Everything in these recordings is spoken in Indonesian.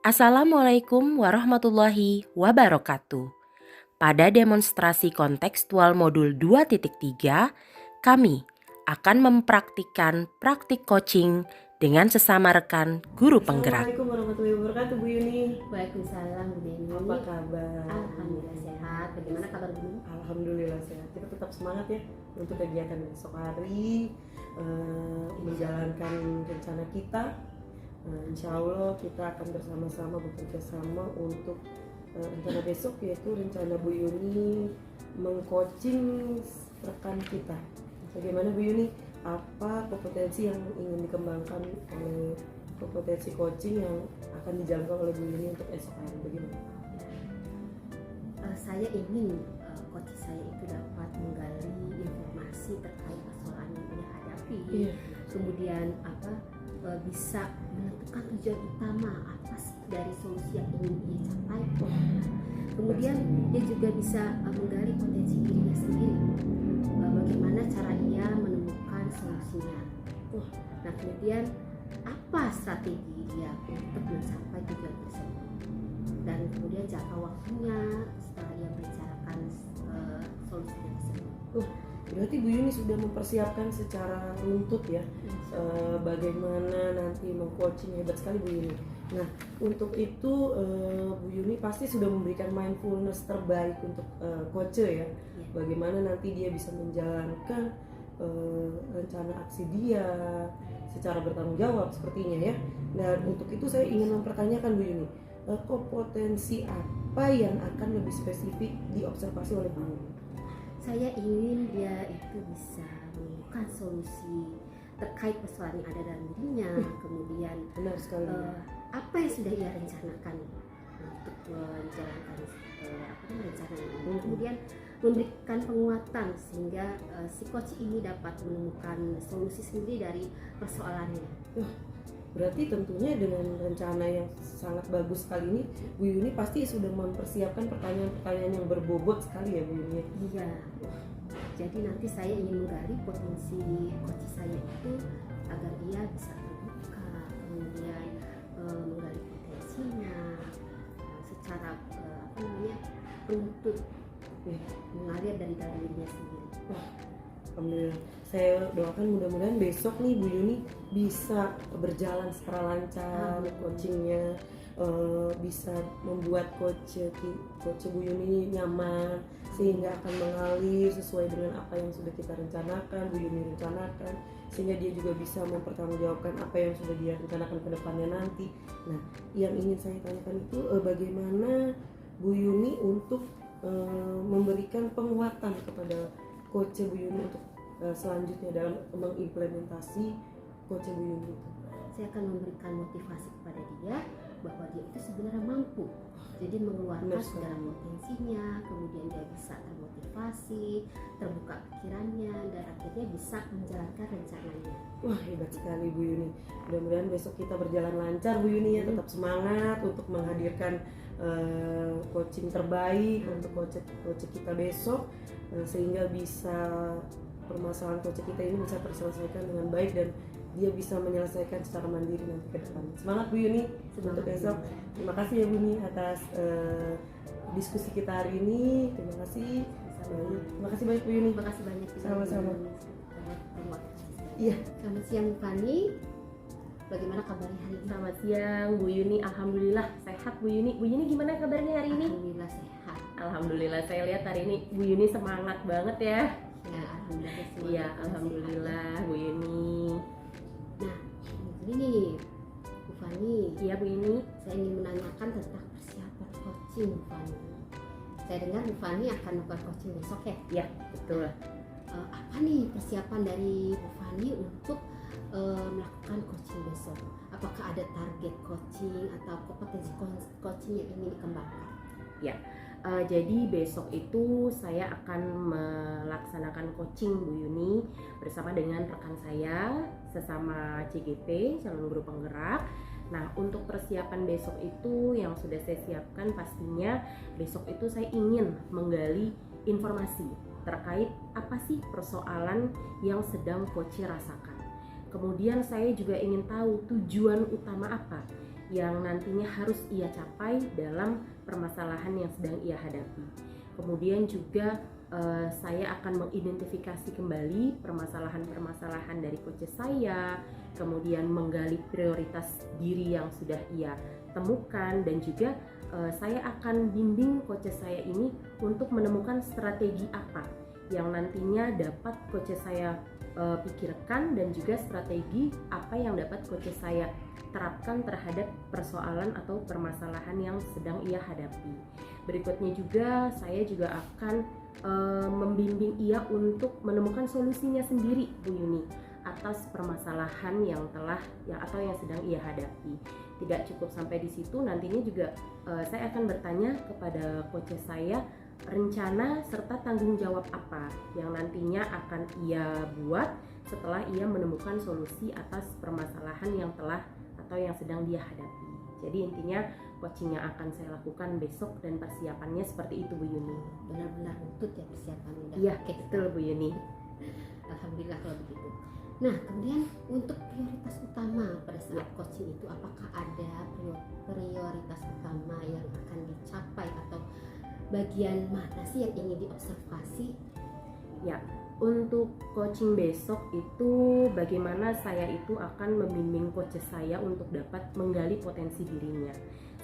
Assalamualaikum warahmatullahi wabarakatuh. Pada demonstrasi kontekstual modul 2.3, kami akan mempraktikkan praktik coaching dengan sesama rekan guru penggerak. Assalamualaikum warahmatullahi wabarakatuh, Bu Yuni. Waalaikumsalam, Bu Deni. Apa kabar? Alhamdulillah sehat. Bagaimana kabar Bu Deni? Alhamdulillah sehat. Kita tetap semangat ya untuk kegiatan besok hari, menjalankan rencana kita. Insya Allah kita akan bersama-sama bekerja sama untuk rencana besok, yaitu rencana Bu Yuni mengcoaching rekan kita. Bagaimana Bu Yuni? Apa kompetensi yang ingin dikembangkan oleh kompetensi coaching yang akan dijalankan oleh Bu Yuni untuk esok hari? Bagaimana? Saya ingin coach saya itu dapat menggali informasi terkait persoalan yang dia hadapi. Kemudian bisa menentukan tujuan utama apa dari solusi yang ingin dia capai. Kemudian dia juga bisa menggali potensi dirinya sendiri. Bagaimana cara ia menemukan solusinya. Nah, kemudian apa strategi dia untuk mencapai tujuan tersebut. Dan kemudian jangka waktunya setelah ia merencanakan solusi tersebut. Berarti Bu Yuni sudah mempersiapkan secara runtut ya, bagaimana nanti mengcoaching. Hebat sekali Bu Yuni. Nah, untuk itu Bu Yuni pasti sudah memberikan mindfulness terbaik untuk coach ya. Bagaimana nanti dia bisa menjalankan rencana aksi dia secara bertanggung jawab sepertinya ya. Dan untuk itu saya ingin mempertanyakan Bu Yuni, kompetensi apa yang akan lebih spesifik diobservasi oleh Bu Yuni? Saya ingin dia itu bisa menemukan solusi terkait persoalan yang ada dalam dirinya. Kemudian benar sekali. Apa yang sudah ia rencanakan untuk menjalankan rencana ini. Kemudian memberikan penguatan sehingga si coach ini dapat menemukan solusi sendiri dari persoalannya. Berarti tentunya dengan rencana yang sangat bagus sekali ini, Bu Yuni pasti sudah mempersiapkan pertanyaan-pertanyaan yang berbobot sekali ya Bu Yuni. Iya. Jadi nanti saya ingin menggali potensi coach saya itu agar ia bisa terbuka, kemudian menggali potensinya secara runtut, mengalir dari dalam dirinya sendiri. Alhamdulillah. Saya doakan mudah-mudahan besok nih Bu Yuni bisa berjalan secara lancar coachingnya, bisa membuat coach Bu Yuni nyaman sehingga akan mengalir sesuai dengan apa yang sudah kita rencanakan, Bu Yuni rencanakan, sehingga dia juga bisa mempertanggungjawabkan apa yang sudah dia rencanakan ke depannya nanti. Nah, yang ingin saya tanyakan itu bagaimana Bu Yuni untuk memberikan penguatan kepada coach Bu Yuni untuk selanjutnya dalam mengimplementasi coach Bu Yuni itu. Saya akan memberikan motivasi kepada dia bahwa dia itu sebenarnya mampu. Jadi mengeluarkan segala potensinya, kemudian dia bisa termotivasi, terbuka pikirannya, dan akhirnya bisa menjalankan rencananya. Wah, hebat sekali Bu Yuni. Mudah-mudahan besok kita berjalan lancar Bu Yuni ya, tetap semangat untuk menghadirkan coaching terbaik untuk coach kita besok, sehingga bisa permasalahan coach kita ini bisa terselesaikan dengan baik dan dia bisa menyelesaikan secara mandiri nanti ke depan. Semangat Bu Yuni untuk besok. Terima kasih ya Bu Yuni atas diskusi kita hari ini. Terima kasih. Terima kasih banyak Bu Yuni. Terima kasih banyak. Sama-sama. Iya. Selamat siang Fani. Bagaimana kabarnya hari ini? Selamat siang Bu Yuni. Alhamdulillah sehat Bu Yuni. Bu Yuni gimana kabarnya hari ini? Alhamdulillah sehat. Alhamdulillah, saya lihat hari ini Bu Yuni semangat banget ya. Ya, alhamdulillah. Iya, alhamdulillah Bu Yuni. Nah, ini Bu Fani. Iya Bu Yuni. Saya ingin menanyakan tentang persiapan coaching Bu Fani. Saya dengar Bu Fani akan melakukan coaching besok ya? Iya, betul. Apa nih persiapan dari Bu Fani untuk melakukan coaching besok? Apakah ada target coaching atau kompetensi coaching yang ingin dikembangkan? Ya, jadi besok itu saya akan melaksanakan coaching Bu Yuni bersama dengan rekan saya sesama CGP, calon guru penggerak. Nah, untuk persiapan besok itu yang sudah saya siapkan, pastinya besok itu saya ingin menggali informasi terkait apa sih persoalan yang sedang coach rasakan. Kemudian saya juga ingin tahu tujuan utama apa yang nantinya harus ia capai dalam permasalahan yang sedang ia hadapi. Kemudian juga saya akan mengidentifikasi kembali permasalahan-permasalahan dari coach saya, kemudian menggali prioritas diri yang sudah ia temukan, dan juga saya akan bimbing coach saya ini untuk menemukan strategi apa yang nantinya dapat coach saya pikirkan, dan juga strategi apa yang dapat coach saya terapkan terhadap persoalan atau permasalahan yang sedang ia hadapi. Berikutnya juga saya juga akan membimbing ia untuk menemukan solusinya sendiri, Bu Yuni, atas permasalahan yang sedang ia hadapi. Tidak cukup sampai di situ, nantinya juga saya akan bertanya kepada coach saya rencana serta tanggung jawab apa yang nantinya akan ia buat setelah ia menemukan solusi atas permasalahan yang sedang dia hadapi. Jadi intinya coaching yang akan saya lakukan besok dan persiapannya seperti itu, Bu Yuni. Benar-benar lutut ya persiapannya. Iya, betul Bu Yuni. Alhamdulillah kalau begitu. Nah, kemudian untuk prioritas utama pada saat coaching itu, apakah ada prioritas utama yang akan dicapai atau bagian mana sih yang ingin diobservasi? Ya, untuk coaching besok itu bagaimana saya itu akan membimbing coach saya untuk dapat menggali potensi dirinya,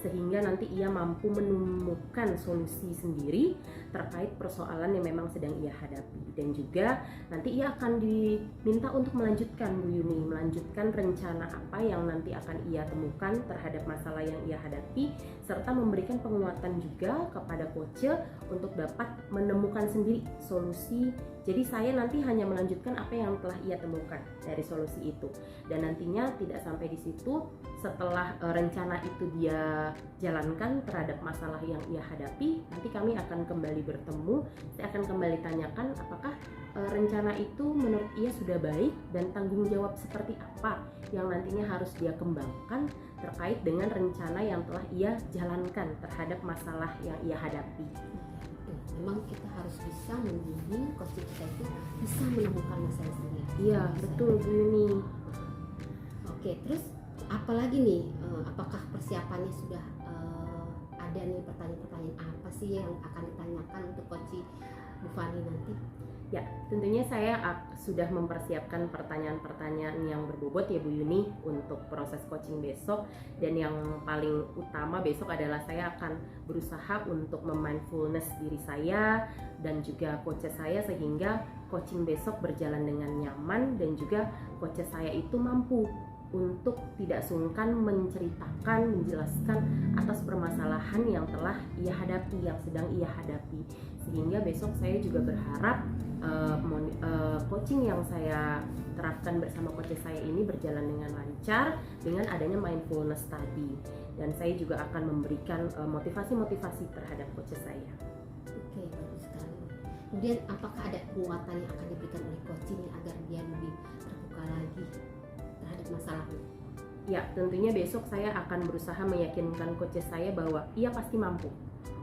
sehingga nanti ia mampu menemukan solusi sendiri terkait persoalan yang memang sedang ia hadapi. Dan juga nanti ia akan diminta untuk melanjutkan, Bu Yuni, melanjutkan rencana apa yang nanti akan ia temukan terhadap masalah yang ia hadapi, serta memberikan penguatan juga kepada coach untuk dapat menemukan sendiri solusi. Jadi saya nanti hanya melanjutkan apa yang telah ia temukan dari solusi itu, dan nantinya tidak sampai di situ. Setelah rencana itu dia jalankan terhadap masalah yang ia hadapi, nanti kami akan kembali bertemu. Saya akan kembali tanyakan apakah rencana itu menurut ia sudah baik, dan tanggung jawab seperti apa yang nantinya harus dia kembangkan terkait dengan rencana yang telah ia jalankan terhadap masalah yang ia hadapi. Memang kita harus bisa membimbing coach kita itu bisa menemukan masalah sendiri. Iya, betul Bu Yuni. Oke, terus apalagi nih, apakah persiapannya sudah ada nih pertanyaan-pertanyaan apa sih yang akan ditanyakan untuk coach Bu Fani nanti? Ya, tentunya saya sudah mempersiapkan pertanyaan-pertanyaan yang berbobot ya Bu Yuni untuk proses coaching besok. Dan yang paling utama besok adalah saya akan berusaha untuk memindfulness diri saya dan juga coach saya, sehingga coaching besok berjalan dengan nyaman, dan juga coach saya itu mampu untuk tidak sungkan menceritakan, menjelaskan atas permasalahan yang telah ia hadapi, yang sedang ia hadapi. Sehingga besok saya juga berharap coaching yang saya terapkan bersama coach saya ini berjalan dengan lancar dengan adanya mindfulness tadi. Dan saya juga akan memberikan motivasi-motivasi terhadap coach saya. Oke, bagus sekali. Kemudian apakah ada penguatan yang akan diberikan oleh coaching agar dia lebih terbuka lagi terhadap masalahnya? Ya, tentunya besok saya akan berusaha meyakinkan coach saya bahwa ia pasti mampu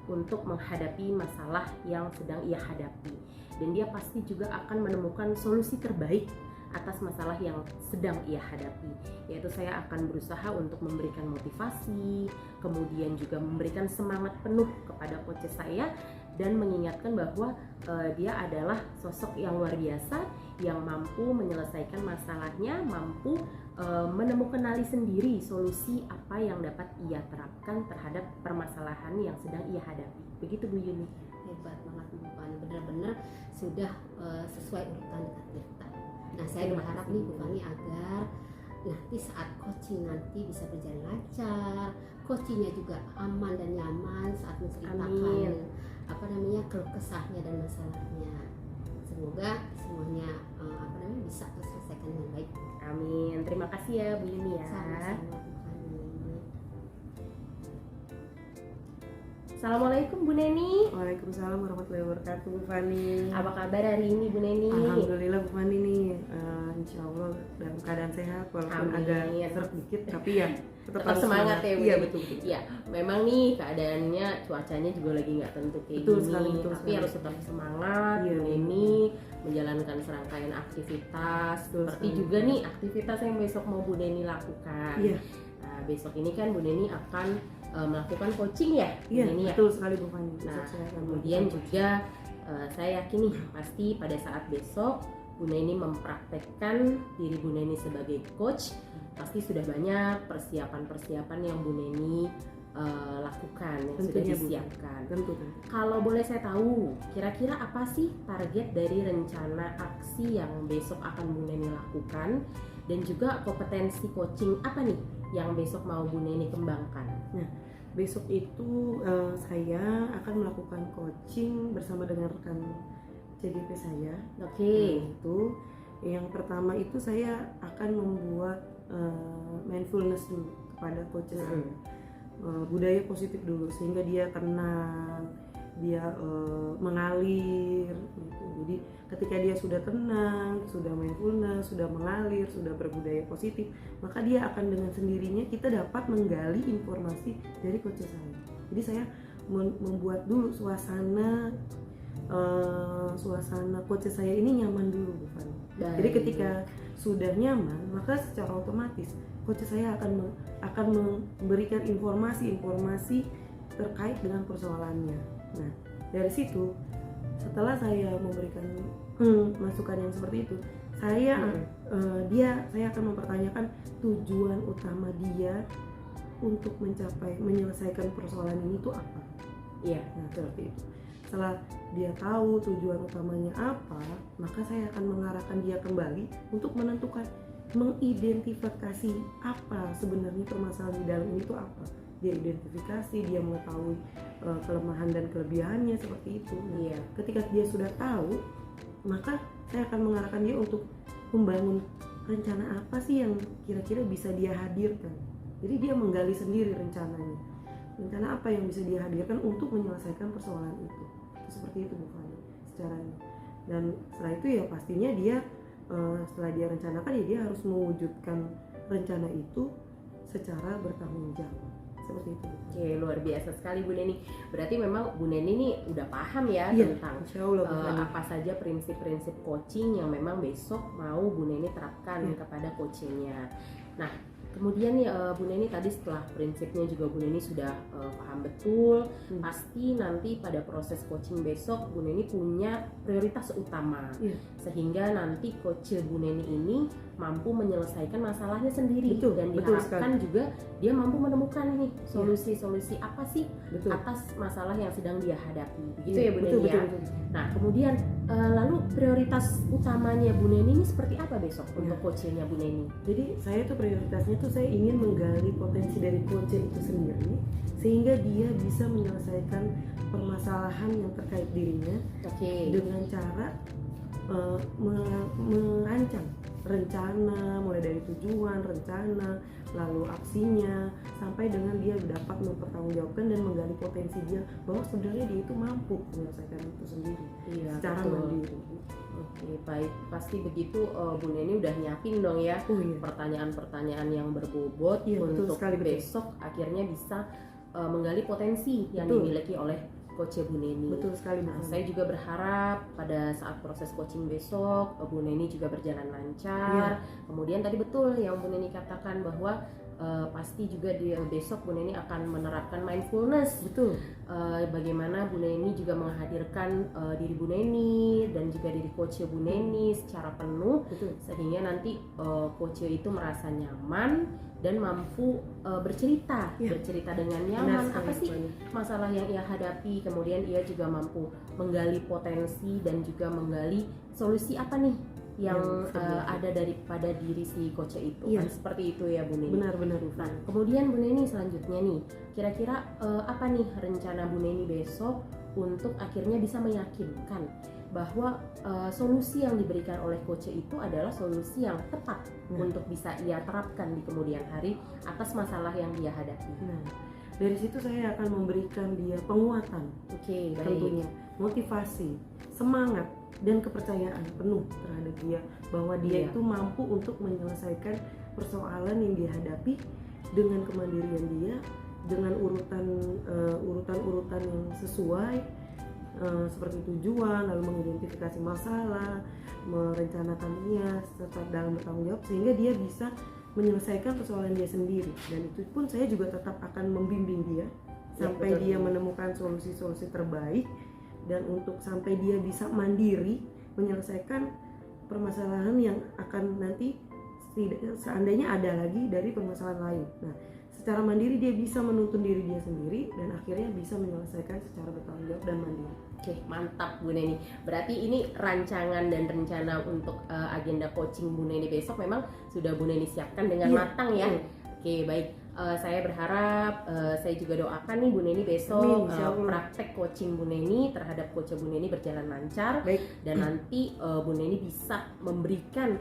untuk menghadapi masalah yang sedang ia hadapi, dan dia pasti juga akan menemukan solusi terbaik atas masalah yang sedang ia hadapi. Yaitu saya akan berusaha untuk memberikan motivasi, kemudian juga memberikan semangat penuh kepada coach saya, dan mengingatkan bahwa dia adalah sosok yang luar biasa yang mampu menyelesaikan masalahnya, mampu menemukan sendiri solusi apa yang dapat ia terapkan terhadap permasalahan yang sedang ia hadapi. Begitu Bu Yuni. Hebat banget Bu Fani, benar-benar sudah sesuai urutan dengan kita. Nah, saya berharap nih Bu Fani agar nanti saat coaching nanti bisa berjalan lancar, coachingnya juga aman dan nyaman saat menceritakan keluh kesahnya dan masalahnya. Semoga semuanya bisa terselesaikan dengan baik. Amin. Terima kasih ya Bu Yuni ya. Sama-sama Bu Fani. Assalamualaikum Bu Neni. Waalaikumsalam warahmatullahi wabarakatuh, Bu Fani. Apa kabar hari ini Bu Neni? Alhamdulillah Bu Fani nih, insya Allah dalam keadaan sehat, walaupun Amin. agak seret dikit, tapi ya tetap Tetap semangat ya Bu. Iya Neni? betul. Ya, memang nih keadaannya cuacanya juga lagi nggak tentu kayak Betul gini, sekali, betul tapi sekali. harus tetap semangat. Iya. Bu Neni menjalankan serangkaian aktivitas, Betul seperti sekali. juga nih aktivitas yang besok mau Bu Neni lakukan. Iya. Nah, besok ini kan Bu Neni akan melakukan coaching ya, Bu Iya, Neni ya. betul sekali Bu Fani. Nah, Besok saya akan kemudian melakukan juga saya yakin nih pasti pada saat besok Bu Neni mempraktekkan diri Bu Neni sebagai coach, pasti sudah banyak persiapan-persiapan yang Bu Neni lakukan, yang sudah Tentunya, Bu. disiapkan. tentu. Kalau boleh saya tahu, kira-kira apa sih target dari rencana aksi yang besok akan Bu Neni lakukan, dan juga kompetensi coaching apa nih yang besok mau Bu Neni kembangkan? Besok itu saya akan melakukan coaching bersama dengan rekan CGP saya. Oke. Itu yang pertama itu saya akan membuat mindfulness dulu kepada coach saya. Budaya positif dulu sehingga dia tenang, dia mengalir gitu. Jadi ketika dia sudah tenang, sudah mindfulness, sudah mengalir, sudah berbudaya positif, maka dia akan dengan sendirinya kita dapat menggali informasi dari coach saya. Jadi saya membuat dulu suasana coach saya ini nyaman dulu, Bu Fani. Jadi ketika sudah nyaman, maka secara otomatis coach saya akan memberikan informasi terkait dengan persoalannya. Nah, dari situ setelah saya memberikan masukan yang seperti itu, saya akan mempertanyakan tujuan utama dia untuk menyelesaikan persoalan ini itu apa. Iya, Nah, seperti itu. Setelah dia tahu tujuan utamanya apa, maka saya akan mengarahkan dia kembali untuk mengidentifikasi apa sebenarnya permasalahan di dalam ini itu apa. Dia identifikasi, dia mengetahui kelemahan dan kelebihannya seperti itu. Nah, iya. ketika dia sudah tahu, maka saya akan mengarahkan dia untuk membangun rencana apa sih yang kira-kira bisa dia hadirkan. Jadi dia menggali sendiri rencananya. Rencana apa yang bisa dia hadirkan untuk menyelesaikan persoalan itu. Seperti itu Bu Fani secaranya. Dan setelah itu ya pastinya dia setelah dia rencanakan ya dia harus mewujudkan rencana itu secara bertanggung jawab. Seperti itu. Oke, luar biasa sekali Bu Neni. Berarti memang Bu Neni ini udah paham ya Iya, tentang Insya Allah, Bu Fani. apa saja prinsip-prinsip coaching yang memang besok mau Bu Neni terapkan kepada coachingnya. Nah, kemudian nih Bu Neni tadi setelah prinsipnya juga Bu Neni sudah paham betul, pasti nanti pada proses coaching besok Bu Neni punya prioritas utama, sehingga nanti coach Bu Neni ini mampu menyelesaikan masalahnya sendiri. Betul, dan betul diharapkan juga dia mampu menemukan nih solusi-solusi apa sih Betul. atas masalah yang sedang dia hadapi, begitu Iya, ya Bu betul, Neni ya. betul. Nah kemudian lalu prioritas utamanya Bu Neni ini seperti apa besok untuk coachingnya Bu Neni? Jadi saya tuh prioritasnya tuh saya ingin menggali potensi dari coach itu sendiri sehingga dia bisa menyelesaikan permasalahan yang terkait dirinya dengan cara merancang rencana mulai dari tujuan, rencana, lalu aksinya sampai dengan dia dapat mempertanggungjawabkan dan menggali potensi dia bahwa sebenarnya dia itu mampu menyelesaikan itu sendiri secara mandiri. Oke, baik, pasti begitu Bu Neni udah nyiapin dong ya pertanyaan-pertanyaan yang berbobot untuk besok akhirnya bisa menggali potensi yang dimiliki oleh coach Bu Neni. Betul sekali. Nah, saya juga berharap pada saat proses coaching besok Bu Neni juga berjalan lancar. Kemudian tadi betul yang Bu Neni katakan bahwa pasti juga besok Bu Neni akan menerapkan mindfulness. Betul. Bagaimana Bu Neni juga menghadirkan diri Bu Neni dan juga diri coach Bu Neni secara penuh. Betul. Sehingga nanti coach itu merasa nyaman dan mampu bercerita dengan nyaman apa sih masalah yang ia hadapi, kemudian ia juga mampu menggali potensi dan juga menggali solusi apa nih yang ada daripada diri si coach itu. Kan seperti itu ya Bu Neni. Benar-benar. Nah kemudian Bu Neni selanjutnya nih kira-kira apa nih rencana Bu Neni besok untuk akhirnya bisa meyakinkan bahwa solusi yang diberikan oleh coach itu adalah solusi yang tepat untuk bisa ia terapkan di kemudian hari atas masalah yang dia hadapi. Nah, dari situ saya akan memberikan dia penguatan, tentunya motivasi, semangat dan kepercayaan penuh terhadap dia bahwa dia itu mampu untuk menyelesaikan persoalan yang dia hadapi dengan kemandirian dia, dengan urutan-urutan yang sesuai. Seperti tujuan, lalu mengidentifikasi masalah, merencanakannya serta dalam bertanggung jawab sehingga dia bisa menyelesaikan persoalan dia sendiri, dan itu pun saya juga tetap akan membimbing dia sampai betul. dia menemukan solusi-solusi terbaik, dan untuk sampai dia bisa mandiri menyelesaikan permasalahan yang akan nanti seandainya ada lagi dari permasalahan lain. Nah, secara mandiri dia bisa menuntun diri dia sendiri dan akhirnya bisa menyelesaikan secara bertanggung jawab dan mandiri. Oke, mantap Bu Neni. Berarti ini rancangan dan rencana untuk agenda coaching Bu Neni besok memang sudah Bu Neni siapkan dengan matang ya. Oke, baik. Saya berharap, saya juga doakan nih Bu Neni besok praktek coaching Bu Neni terhadap coach Bu Neni berjalan lancar. Baik. Dan nanti Bu Neni bisa memberikan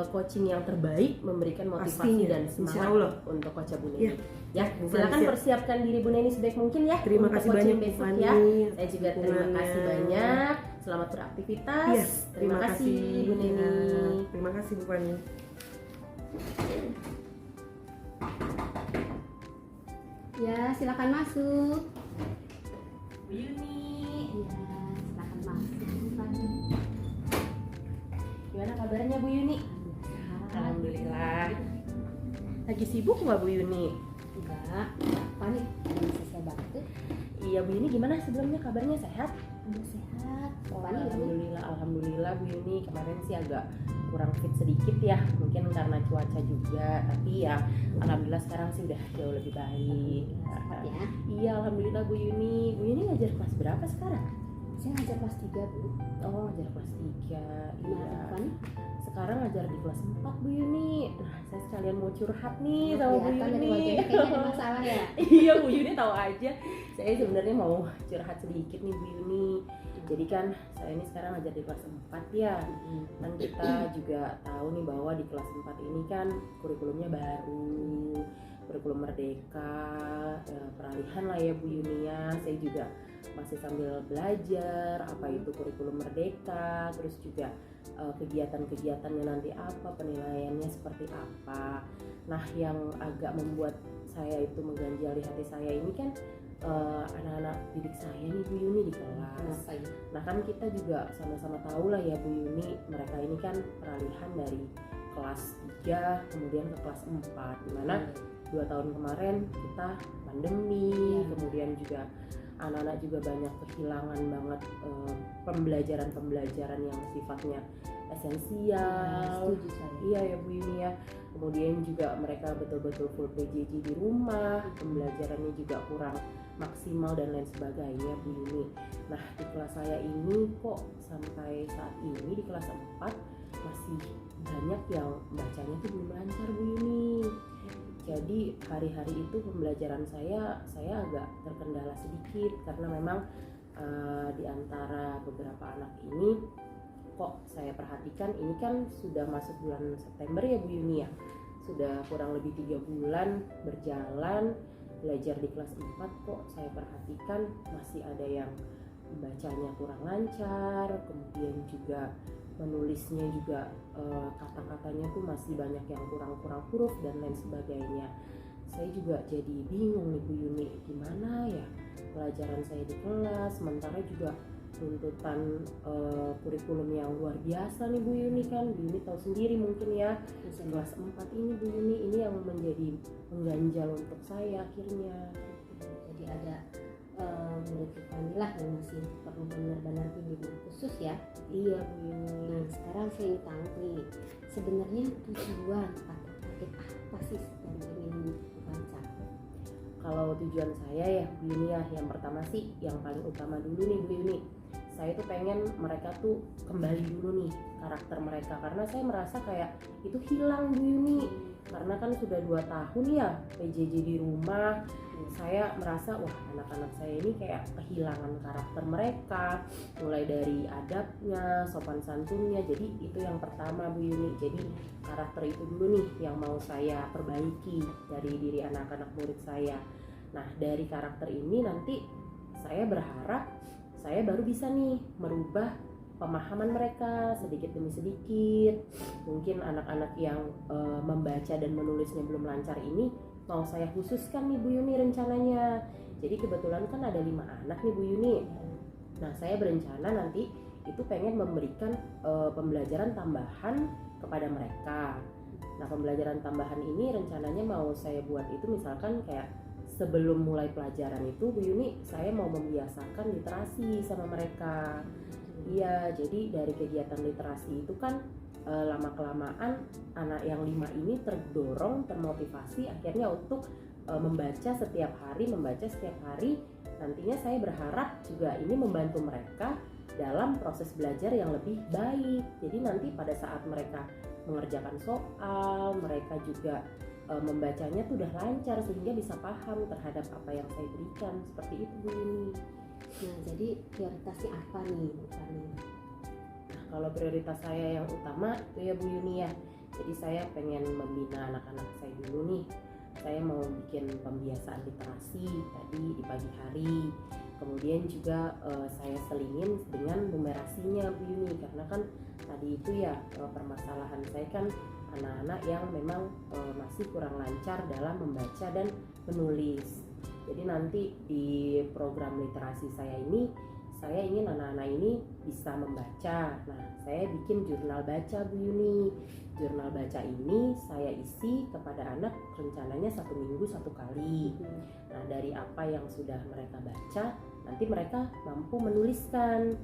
coaching yang terbaik, memberikan motivasi pastinya, dan semangat untuk coach Bu Neni. Ya, silakan persiapkan diri Bu Neni sebaik mungkin ya. Terima kasih banyak besok Fani, ya. Saya juga terima kasih banyak. Selamat beraktivitas. Yes, terima kasih Bu Neni. Terima kasih Bu Fani. Ya, silakan masuk. Bu Yuni. Ya, silakan masuk. Gimana kabarnya Bu Yuni? Alhamdulillah. Lagi sibuk nggak Bu Yuni? Enggak, apa nih? Bisa saya bantu? Iya Bu Yuni, gimana sebelumnya kabarnya sehat? Udah sehat. Alhamdulillah, alhamdulillah Bu Yuni. Kemarin sih agak kurang fit sedikit ya, mungkin karena cuaca juga. Tapi ya, alhamdulillah sekarang sih udah jauh lebih baik. Sehat ya. Iya, alhamdulillah Bu Yuni. Bu Yuni ngajar kelas berapa sekarang? Saya ngajar kelas 3 Bu. Oh, ngajar kelas 3. Iya. Kan? Sekarang ngajar di kelas 4 Bu Yuni. Nah, saya sekalian mau curhat nih sama Bu Kelihatan dari Yuni. wajahnya kayaknya ada masalah ya. Iya Bu Yuni tahu aja. Saya sebenarnya mau curhat sedikit nih Bu Yuni. Jadi kan saya ini sekarang ngajar di kelas 4 ya. Dan kita juga tahu nih bahwa di kelas 4 ini kan kurikulumnya baru, kurikulum merdeka, peralihan lah ya Bu Yuni ya. Saya juga masih sambil belajar apa itu kurikulum merdeka, terus juga kegiatan-kegiatannya nanti apa, penilaiannya seperti apa. Nah, yang agak membuat saya itu mengganjal di hati saya ini kan anak-anak didik saya nih Bu Yuni di kelas. Nah kan kita juga sama-sama tahu lah ya Bu Yuni, mereka ini kan peralihan dari kelas 3 kemudian ke kelas 4, dimana 2 tahun kemarin kita pandemi, kemudian juga anak-anak juga banyak kehilangan banget pembelajaran yang sifatnya esensial. Iya ya Bu Yuni ya. Kemudian juga mereka betul-betul full PJJ di rumah, pembelajarannya juga kurang maksimal dan lain sebagainya Bu Yuni. Nah di kelas saya ini kok sampai saat ini di kelas 4 masih banyak yang bacanya tuh belum lancar Bu Yuni. Jadi hari-hari itu pembelajaran saya agak terkendala sedikit karena memang di antara beberapa anak ini kok saya perhatikan ini kan sudah masuk bulan September ya Bu Yuni ya, sudah kurang lebih 3 bulan berjalan belajar di kelas 4, kok saya perhatikan masih ada yang bacanya kurang lancar, kemudian juga menulisnya juga kata-katanya tuh masih banyak yang kurang huruf dan lain sebagainya. Saya juga jadi bingung nih Bu Yuni, gimana ya pelajaran saya di kelas, sementara juga tuntutan kurikulum yang luar biasa nih Bu Yuni kan. Bu Yuni tahu sendiri mungkin ya, kelas 4 ini Bu Yuni ini yang menjadi mengganjal untuk saya akhirnya. Jadi ada murid Tiffany lah yang masih perlu benar-benar bimbingan khusus ya. Iya Bu Yuni. Nah sekarang saya ingin tahu nih, sebenarnya tujuan atau target apa sih yang ingin dibaca? Kalau tujuan saya ya Bu Yuni ya, yang pertama sih yang paling utama dulu nih Bu Yuni, saya tuh pengen mereka tuh kembali dulu nih karakter mereka, karena saya merasa kayak itu hilang Bu Yuni, karena kan sudah 2 tahun ya PJJ di rumah. Saya merasa wah anak-anak saya ini kayak kehilangan karakter mereka, mulai dari adabnya, sopan santunnya. Jadi itu yang pertama Bu Yuni. Jadi karakter itu dulu nih yang mau saya perbaiki dari diri anak-anak murid saya. Nah dari karakter ini nanti saya berharap saya baru bisa nih merubah pemahaman mereka sedikit demi sedikit. Mungkin anak-anak yang membaca dan menulisnya belum lancar ini mau saya khususkan nih Bu Yuni rencananya. Jadi kebetulan kan ada 5 anak nih Bu Yuni. Nah saya berencana nanti itu pengen memberikan pembelajaran tambahan kepada mereka. Nah, pembelajaran tambahan ini rencananya mau saya buat itu misalkan kayak sebelum mulai pelajaran itu Bu Yuni, saya mau membiasakan literasi sama mereka. Iya, jadi dari kegiatan literasi itu kan lama-kelamaan anak yang 5 ini terdorong, termotivasi akhirnya untuk membaca setiap hari. Nantinya saya berharap juga ini membantu mereka dalam proses belajar yang lebih baik. Jadi nanti pada saat mereka mengerjakan soal, mereka juga membacanya tuh udah lancar sehingga bisa paham terhadap apa yang saya berikan. Seperti itu Bu Yuni. Nah, jadi prioritasnya apa nih Bu Fani? Nah, kalau prioritas saya yang utama itu ya Bu Yuni ya. Jadi saya pengen membina anak-anak saya dulu nih. Saya mau bikin pembiasaan literasi tadi di pagi hari. Kemudian juga saya selingin dengan numerasinya Bu Yuni, karena kan tadi itu ya permasalahan saya kan anak-anak yang memang masih kurang lancar dalam membaca dan menulis. Jadi nanti di program literasi saya ini, saya ingin anak-anak ini bisa membaca. Nah, saya bikin jurnal baca Bu Yuni. Jurnal baca ini saya isi kepada anak rencananya 1 minggu 1 kali. Nah, dari apa yang sudah mereka baca, nanti mereka mampu menuliskan.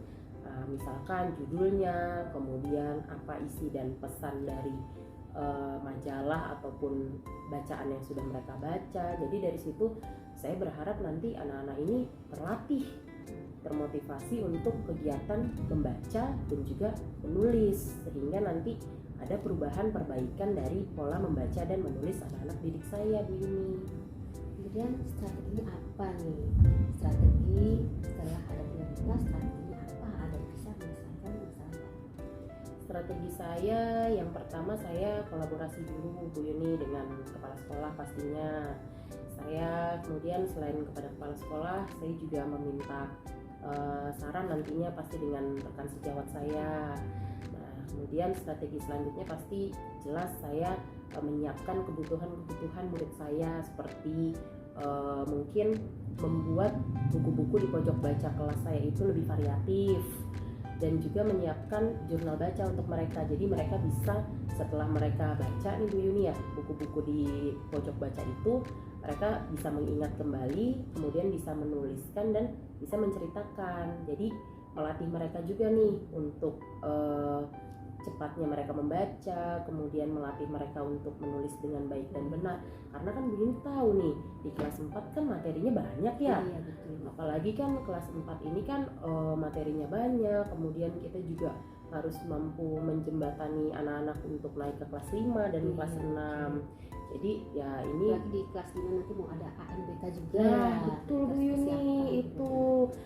Misalkan judulnya, kemudian apa isi dan pesan dari majalah ataupun bacaan yang sudah mereka baca. Jadi dari situ saya berharap nanti anak-anak ini terlatih, termotivasi untuk kegiatan membaca dan juga menulis, sehingga nanti ada perbaikan dari pola membaca dan menulis anak-anak didik saya Bu Yuni. Kemudian strateginya apa nih? Strategi setelah ada prioritas, strateginya apa? Ada bisa menyelesaikan masalah? Strategi saya yang pertama, saya kolaborasi dulu Bu Yuni dengan kepala sekolah pastinya. Saya kemudian selain kepada kepala sekolah, saya juga meminta saran nantinya pasti dengan rekan sejawat saya. Nah, kemudian strategi selanjutnya pasti jelas saya menyiapkan kebutuhan murid saya, seperti mungkin membuat buku-buku di pojok baca kelas saya itu lebih variatif, dan juga menyiapkan jurnal baca untuk mereka. Jadi mereka bisa setelah mereka baca nih Bu Yuni ya, buku-buku di pojok baca itu, mereka bisa mengingat kembali, kemudian bisa menuliskan dan bisa menceritakan. Jadi melatih mereka juga nih untuk cepatnya mereka membaca, kemudian melatih mereka untuk menulis dengan baik dan benar. Karena kan Bu Yuni tahu nih, di kelas 4 kan materinya banyak ya. Iya, betul. Apalagi kan kelas 4 ini kan materinya banyak, kemudian kita juga harus mampu menjembatani anak-anak untuk naik ke kelas 5 dan kelas 6. Jadi ya ini Berarti di kelas 5 nanti mau ada ANBK juga. nah, betul Bu Kita Yuni persiapkan. itu.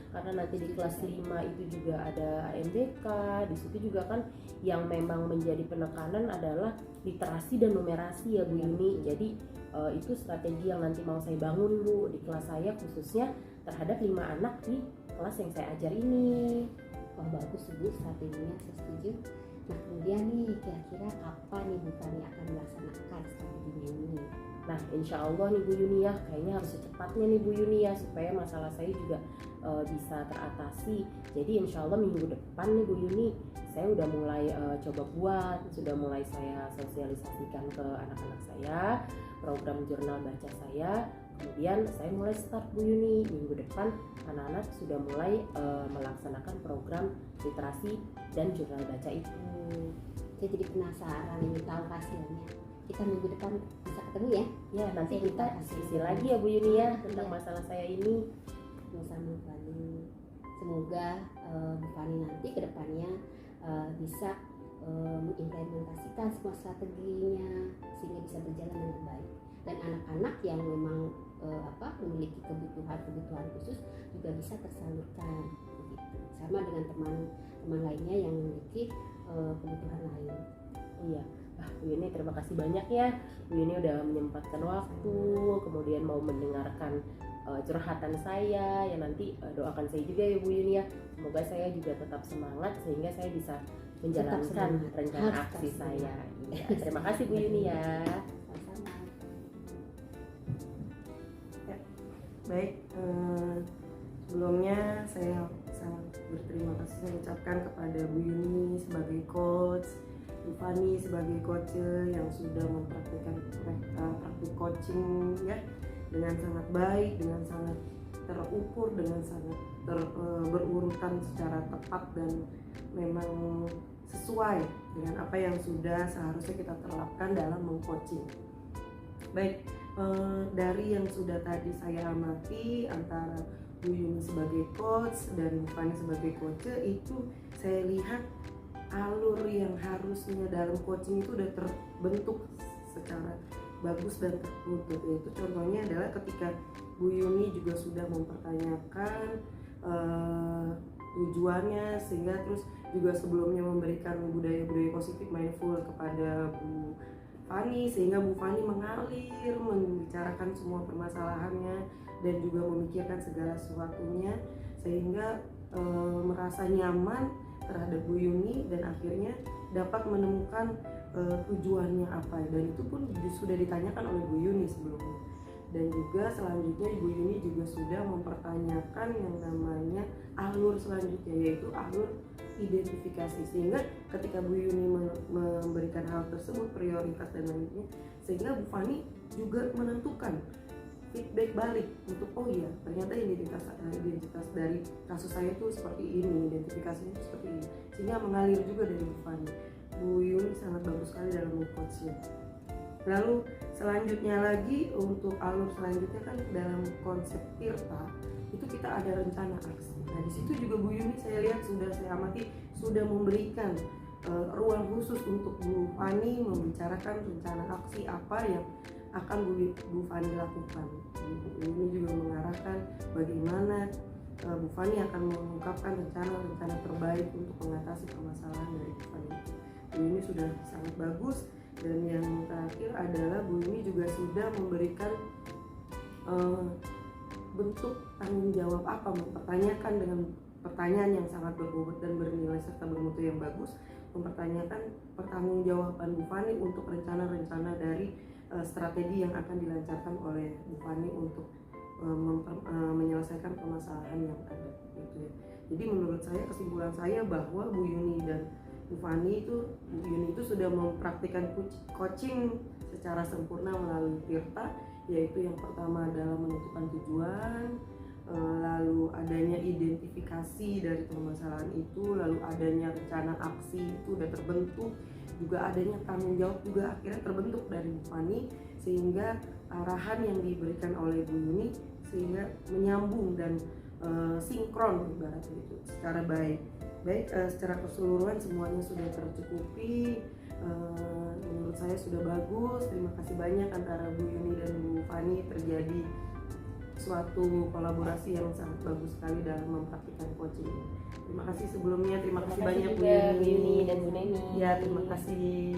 Karena nanti di kelas 5 itu juga ada ANBK. Di situ juga kan yang memang menjadi penekanan adalah literasi dan numerasi ya Bu Yuni. Jadi itu strategi yang nanti mau saya bangun Bu di kelas saya, khususnya terhadap 5 anak di kelas yang saya ajar ini. Wah, bagus Bu strateginya, saya setuju. Nah, kemudian nih kira-kira kapan nih Bu Fani akan melaksanakan strateginya ini? Nah, insya Allah nih Bu Yuni ya, kayaknya harus secepatnya nih Bu Yuni ya, supaya masalah saya juga bisa teratasi. Jadi insya Allah minggu depan nih Bu Yuni, saya udah mulai coba buat, sudah mulai saya sosialisasikan ke anak-anak saya program jurnal baca saya. Kemudian saya mulai start Bu Yuni, minggu depan anak-anak sudah mulai melaksanakan program literasi dan jurnal baca itu. Saya jadi penasaran ingin tahu hasilnya. Kita minggu depan bisa ketemu ya? Ya, nanti Saya kita minta diskusi lagi ya Bu Yuni ya tentang Iya. masalah saya ini. Bersama Bu Fani. Semoga Bu Fani nanti ke depannya bisa mengimplementasikan semua strateginya sehingga bisa berjalan dengan baik. Dan anak-anak yang memang memiliki kebutuhan khusus juga bisa tersalurkan begitu. Sama dengan teman-teman lainnya yang memiliki kebutuhan lain. Iya. Bu Yuni terima kasih banyak ya. Bu Yuni udah menyempatkan waktu, kemudian mau mendengarkan curhatan saya. Ya nanti doakan saya juga ya Bu Yuni ya. Semoga saya juga tetap semangat sehingga saya bisa menjalankan rencana Harus aksi tetap saya. semangat. Iya, terima kasih Bu Yuni ya. Sama-sama. Baik, sebelumnya saya sangat berterima kasih saya ucapkan kepada Bu Yuni sebagai coach Bu Fani sebagai coach yang sudah mempraktikkan praktik coaching ya dengan sangat baik, dengan sangat terukur, dengan sangat berurutan secara tepat dan memang sesuai dengan apa yang sudah seharusnya kita terapkan dalam mengcoaching. Baik, dari yang sudah tadi saya amati antara Bu Yuni sebagai coach dan Bu Fani sebagai coach, itu saya lihat alur yang harusnya dalam coaching itu udah terbentuk secara bagus dan tertutup. Yaitu contohnya adalah ketika Bu Yuni juga sudah mempertanyakan tujuannya, sehingga terus juga sebelumnya memberikan budaya-budaya positif mindful kepada Bu Fani, sehingga Bu Fani mengalir membicarakan semua permasalahannya dan juga memikirkan segala sesuatunya, sehingga merasa nyaman terhadap Bu Yuni dan akhirnya dapat menemukan tujuannya apa, dan itu pun sudah ditanyakan oleh Bu Yuni sebelumnya. Dan juga selanjutnya Bu Yuni juga sudah mempertanyakan yang namanya alur selanjutnya, yaitu alur identifikasi, sehingga ketika Bu Yuni memberikan hal tersebut prioritas dan lainnya, sehingga Bu Fani juga menentukan feedback balik untuk oh iya ternyata identitas dari kasus saya itu seperti ini, identifikasinya itu seperti ini, sehingga mengalir juga dari Bu Fani. Bu Yuni sangat bagus sekali dalam mengcoaching. Lalu selanjutnya lagi untuk alur selanjutnya kan dalam konsep Tirta itu kita ada rencana aksi. Nah di situ juga Bu Yuni saya lihat saya amati sudah memberikan ruang khusus untuk Bu Fani membicarakan rencana aksi apa yang akan Bu Fani lakukan. Bu Yuni juga mengarahkan bagaimana Bu Fani akan mengungkapkan rencana terbaik untuk mengatasi permasalahan dari Bu Fani. Bu Yuni sudah sangat bagus. Dan yang terakhir adalah Bu Yuni juga sudah memberikan bentuk tanggung jawab apa, mempertanyakan dengan pertanyaan yang sangat berbobot dan bernilai serta bermutu yang bagus, mempertanyakan pertanggungjawaban Bu Fani untuk rencana-rencana dari strategi yang akan dilancarkan oleh Bu Fani untuk menyelesaikan permasalahan yang ada gitu ya. Jadi menurut saya, kesimpulan saya bahwa Bu Yuni dan Bu Yuni itu sudah mempraktikkan coaching secara sempurna melalui Tirta, yaitu yang pertama adalah menentukan tujuan, lalu adanya identifikasi dari permasalahan itu, lalu adanya rencana aksi itu sudah terbentuk, juga adanya tanggung jawab juga akhirnya terbentuk dari Bu Fani, sehingga arahan yang diberikan oleh Bu Yuni sehingga menyambung dan sinkron ibaratnya itu secara baik. Secara keseluruhan semuanya sudah tercukupi. Menurut saya sudah bagus. Terima kasih banyak antara Bu Yuni dan Bu Fani, terjadi suatu kolaborasi yang sangat bagus sekali dalam mempraktikkan coaching ini. Terima kasih sebelumnya, terima kasih banyak Bu Yuni dan Bu Neni. Ya, terima kasih.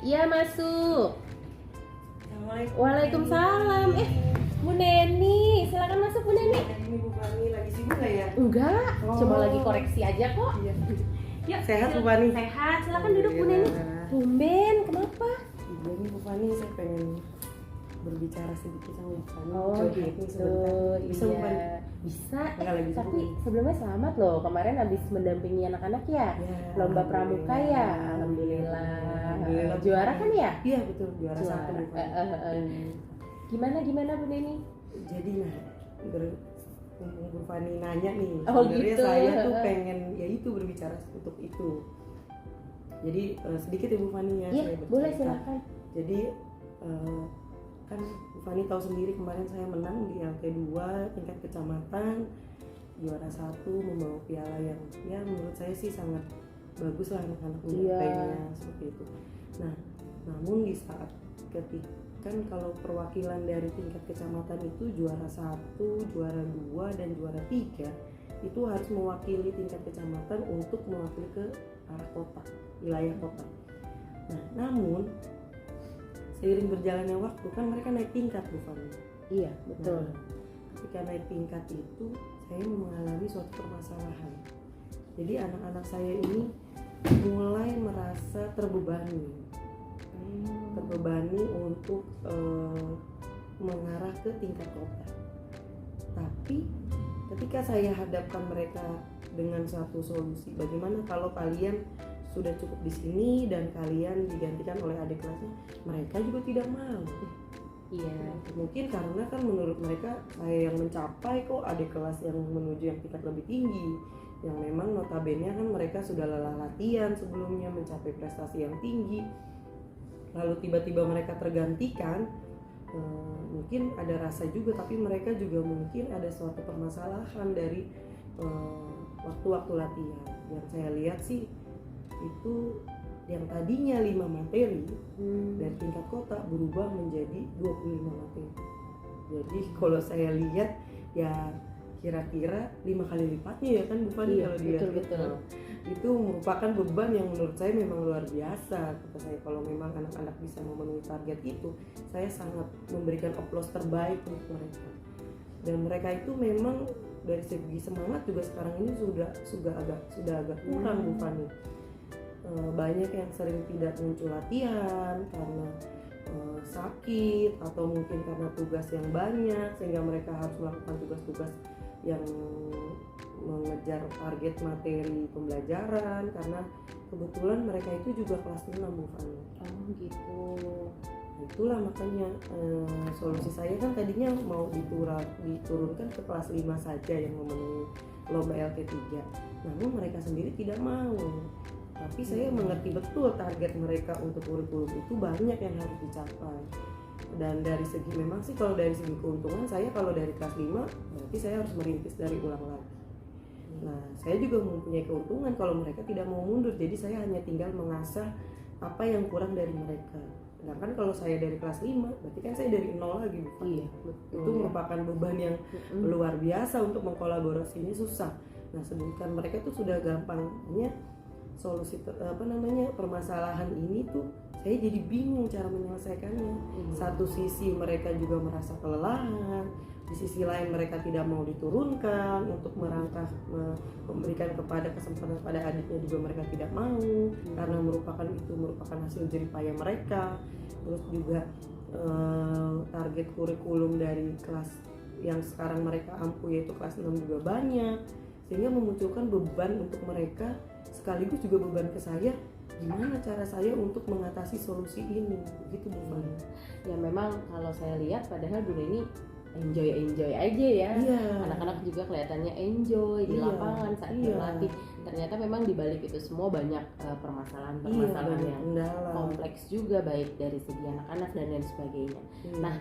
Iya, masuk. Assalamualaikum. Waalaikumsalam. Bu Neni, silakan masuk Bu Neni. Ini Bu Fani lagi sibuk nggak ya? Enggak, Oh. cuma lagi koreksi aja kok. Iya. Yuk, Sehat Bu Fani? Sehat, silakan duduk Bu Neni. Tumben, kenapa? Jadi Bu Fani, saya pengen berbicara sedikit sama Bu Fani. Oh Coba gitu, ini sebentar. Bisa Bu Fani? iya. Bisa. Nggak lagi Tapi sibuk. sebelumnya selamat loh, kemarin habis mendampingi anak-anak ya, Ya, lomba pramuka ya, alhamdulillah. Juara kan ya? Iya betul, juara satu Bu Fani. Gimana Bu Neni? Jadi Bu Fani nanya nih, Oh, sebenarnya gitu. saya tuh pengen ya itu berbicara untuk itu. Jadi sedikit ya Bu Fani ya, Iya, saya bercerita. boleh silakan. Jadi kan Bu Fani tahu sendiri kemarin saya menang di LT2 tingkat kecamatan, juara 1, membawa piala yang ya menurut saya sih sangat bagus lah anak-anak menyukainya seperti itu. Nah, namun di saat kan kalau perwakilan dari tingkat kecamatan itu juara 1, juara 2 dan juara 3 itu harus mewakili tingkat kecamatan untuk mewakili ke arah kota, wilayah kota. Nah, namun seiring berjalannya waktu kan mereka naik tingkat Bu Fani. Iya, betul. Nah, ketika naik tingkat itu saya mengalami suatu permasalahan. Jadi anak-anak saya ini mulai merasa terbebani untuk mengarah ke tingkat kota. Tapi ketika saya hadapkan mereka dengan satu solusi. Bagaimana kalau kalian sudah cukup di sini dan kalian digantikan oleh adik kelasnya? Mereka juga tidak mau. Iya. Mungkin karena kan menurut mereka saya yang mencapai kok, adik kelas yang menuju yang tingkat lebih tinggi, yang memang notabene kan mereka sudah lelah latihan sebelumnya mencapai prestasi yang tinggi, lalu tiba-tiba mereka tergantikan. Mungkin ada rasa juga, tapi mereka juga mungkin ada suatu permasalahan dari waktu-waktu latihan. Yang saya lihat sih itu yang tadinya 5 materi dari tingkat kota berubah menjadi 25 materi. Jadi kalau saya lihat ya kira-kira 5 kali lipatnya ya kan Bu Fani, Iya, kalau dilihat betul. itu merupakan beban yang menurut saya memang luar biasa. Kata saya, kalau memang anak-anak bisa memenuhi target itu, saya sangat memberikan aplaus terbaik untuk mereka. Dan mereka itu memang dari segi semangat juga sekarang ini sudah agak kurang Bu Fani. Banyak yang sering tidak muncul latihan karena sakit atau mungkin karena tugas yang banyak, sehingga mereka harus melakukan tugas-tugas yang mengejar target materi pembelajaran, karena kebetulan mereka itu juga kelas 6 Bu Fani. Oh gitu. Itulah makanya solusi saya kan tadinya mau diturunkan ke kelas 5 saja yang memenuhi lomba LT3, namun mereka sendiri tidak mau. Tapi saya mengerti betul target mereka untuk kurikulum itu banyak yang harus dicapai. Dan dari segi memang sih kalau dari segi keuntungan, saya kalau dari kelas 5 berarti saya harus merintis dari ulang lagi. Nah, saya juga mempunyai keuntungan kalau mereka tidak mau mundur, jadi saya hanya tinggal mengasah apa yang kurang dari mereka. Sedangkan kalau saya dari kelas 5, berarti kan saya dari nol lagi. Iya, betul. Itu merupakan beban yang luar biasa untuk mengkolaborasi, ini susah. Nah, sedangkan mereka tuh sudah gampangnya solusi permasalahan ini tuh saya jadi bingung cara menyelesaikannya. Satu sisi mereka juga merasa kelelahan, di sisi lain mereka tidak mau diturunkan untuk memberikan kepada kesempatan pada adiknya, juga mereka tidak mau karena merupakan hasil jerih payah mereka. Terus juga target kurikulum dari kelas yang sekarang mereka ampuh yaitu kelas 6 juga banyak, sehingga memunculkan beban untuk mereka, sekaligus juga beban ke saya, gimana cara saya untuk mengatasi solusi ini, gitu Bu Fani. Ya memang kalau saya lihat padahal dulu ini enjoy aja ya. Iya. Anak-anak juga kelihatannya enjoy di Iya. lapangan saat Iya. berlatih. Ternyata memang di balik itu semua banyak permasalahan-permasalahan banyak yang kendala. kompleks juga, baik dari segi anak-anak dan lain sebagainya. Iya. Nah,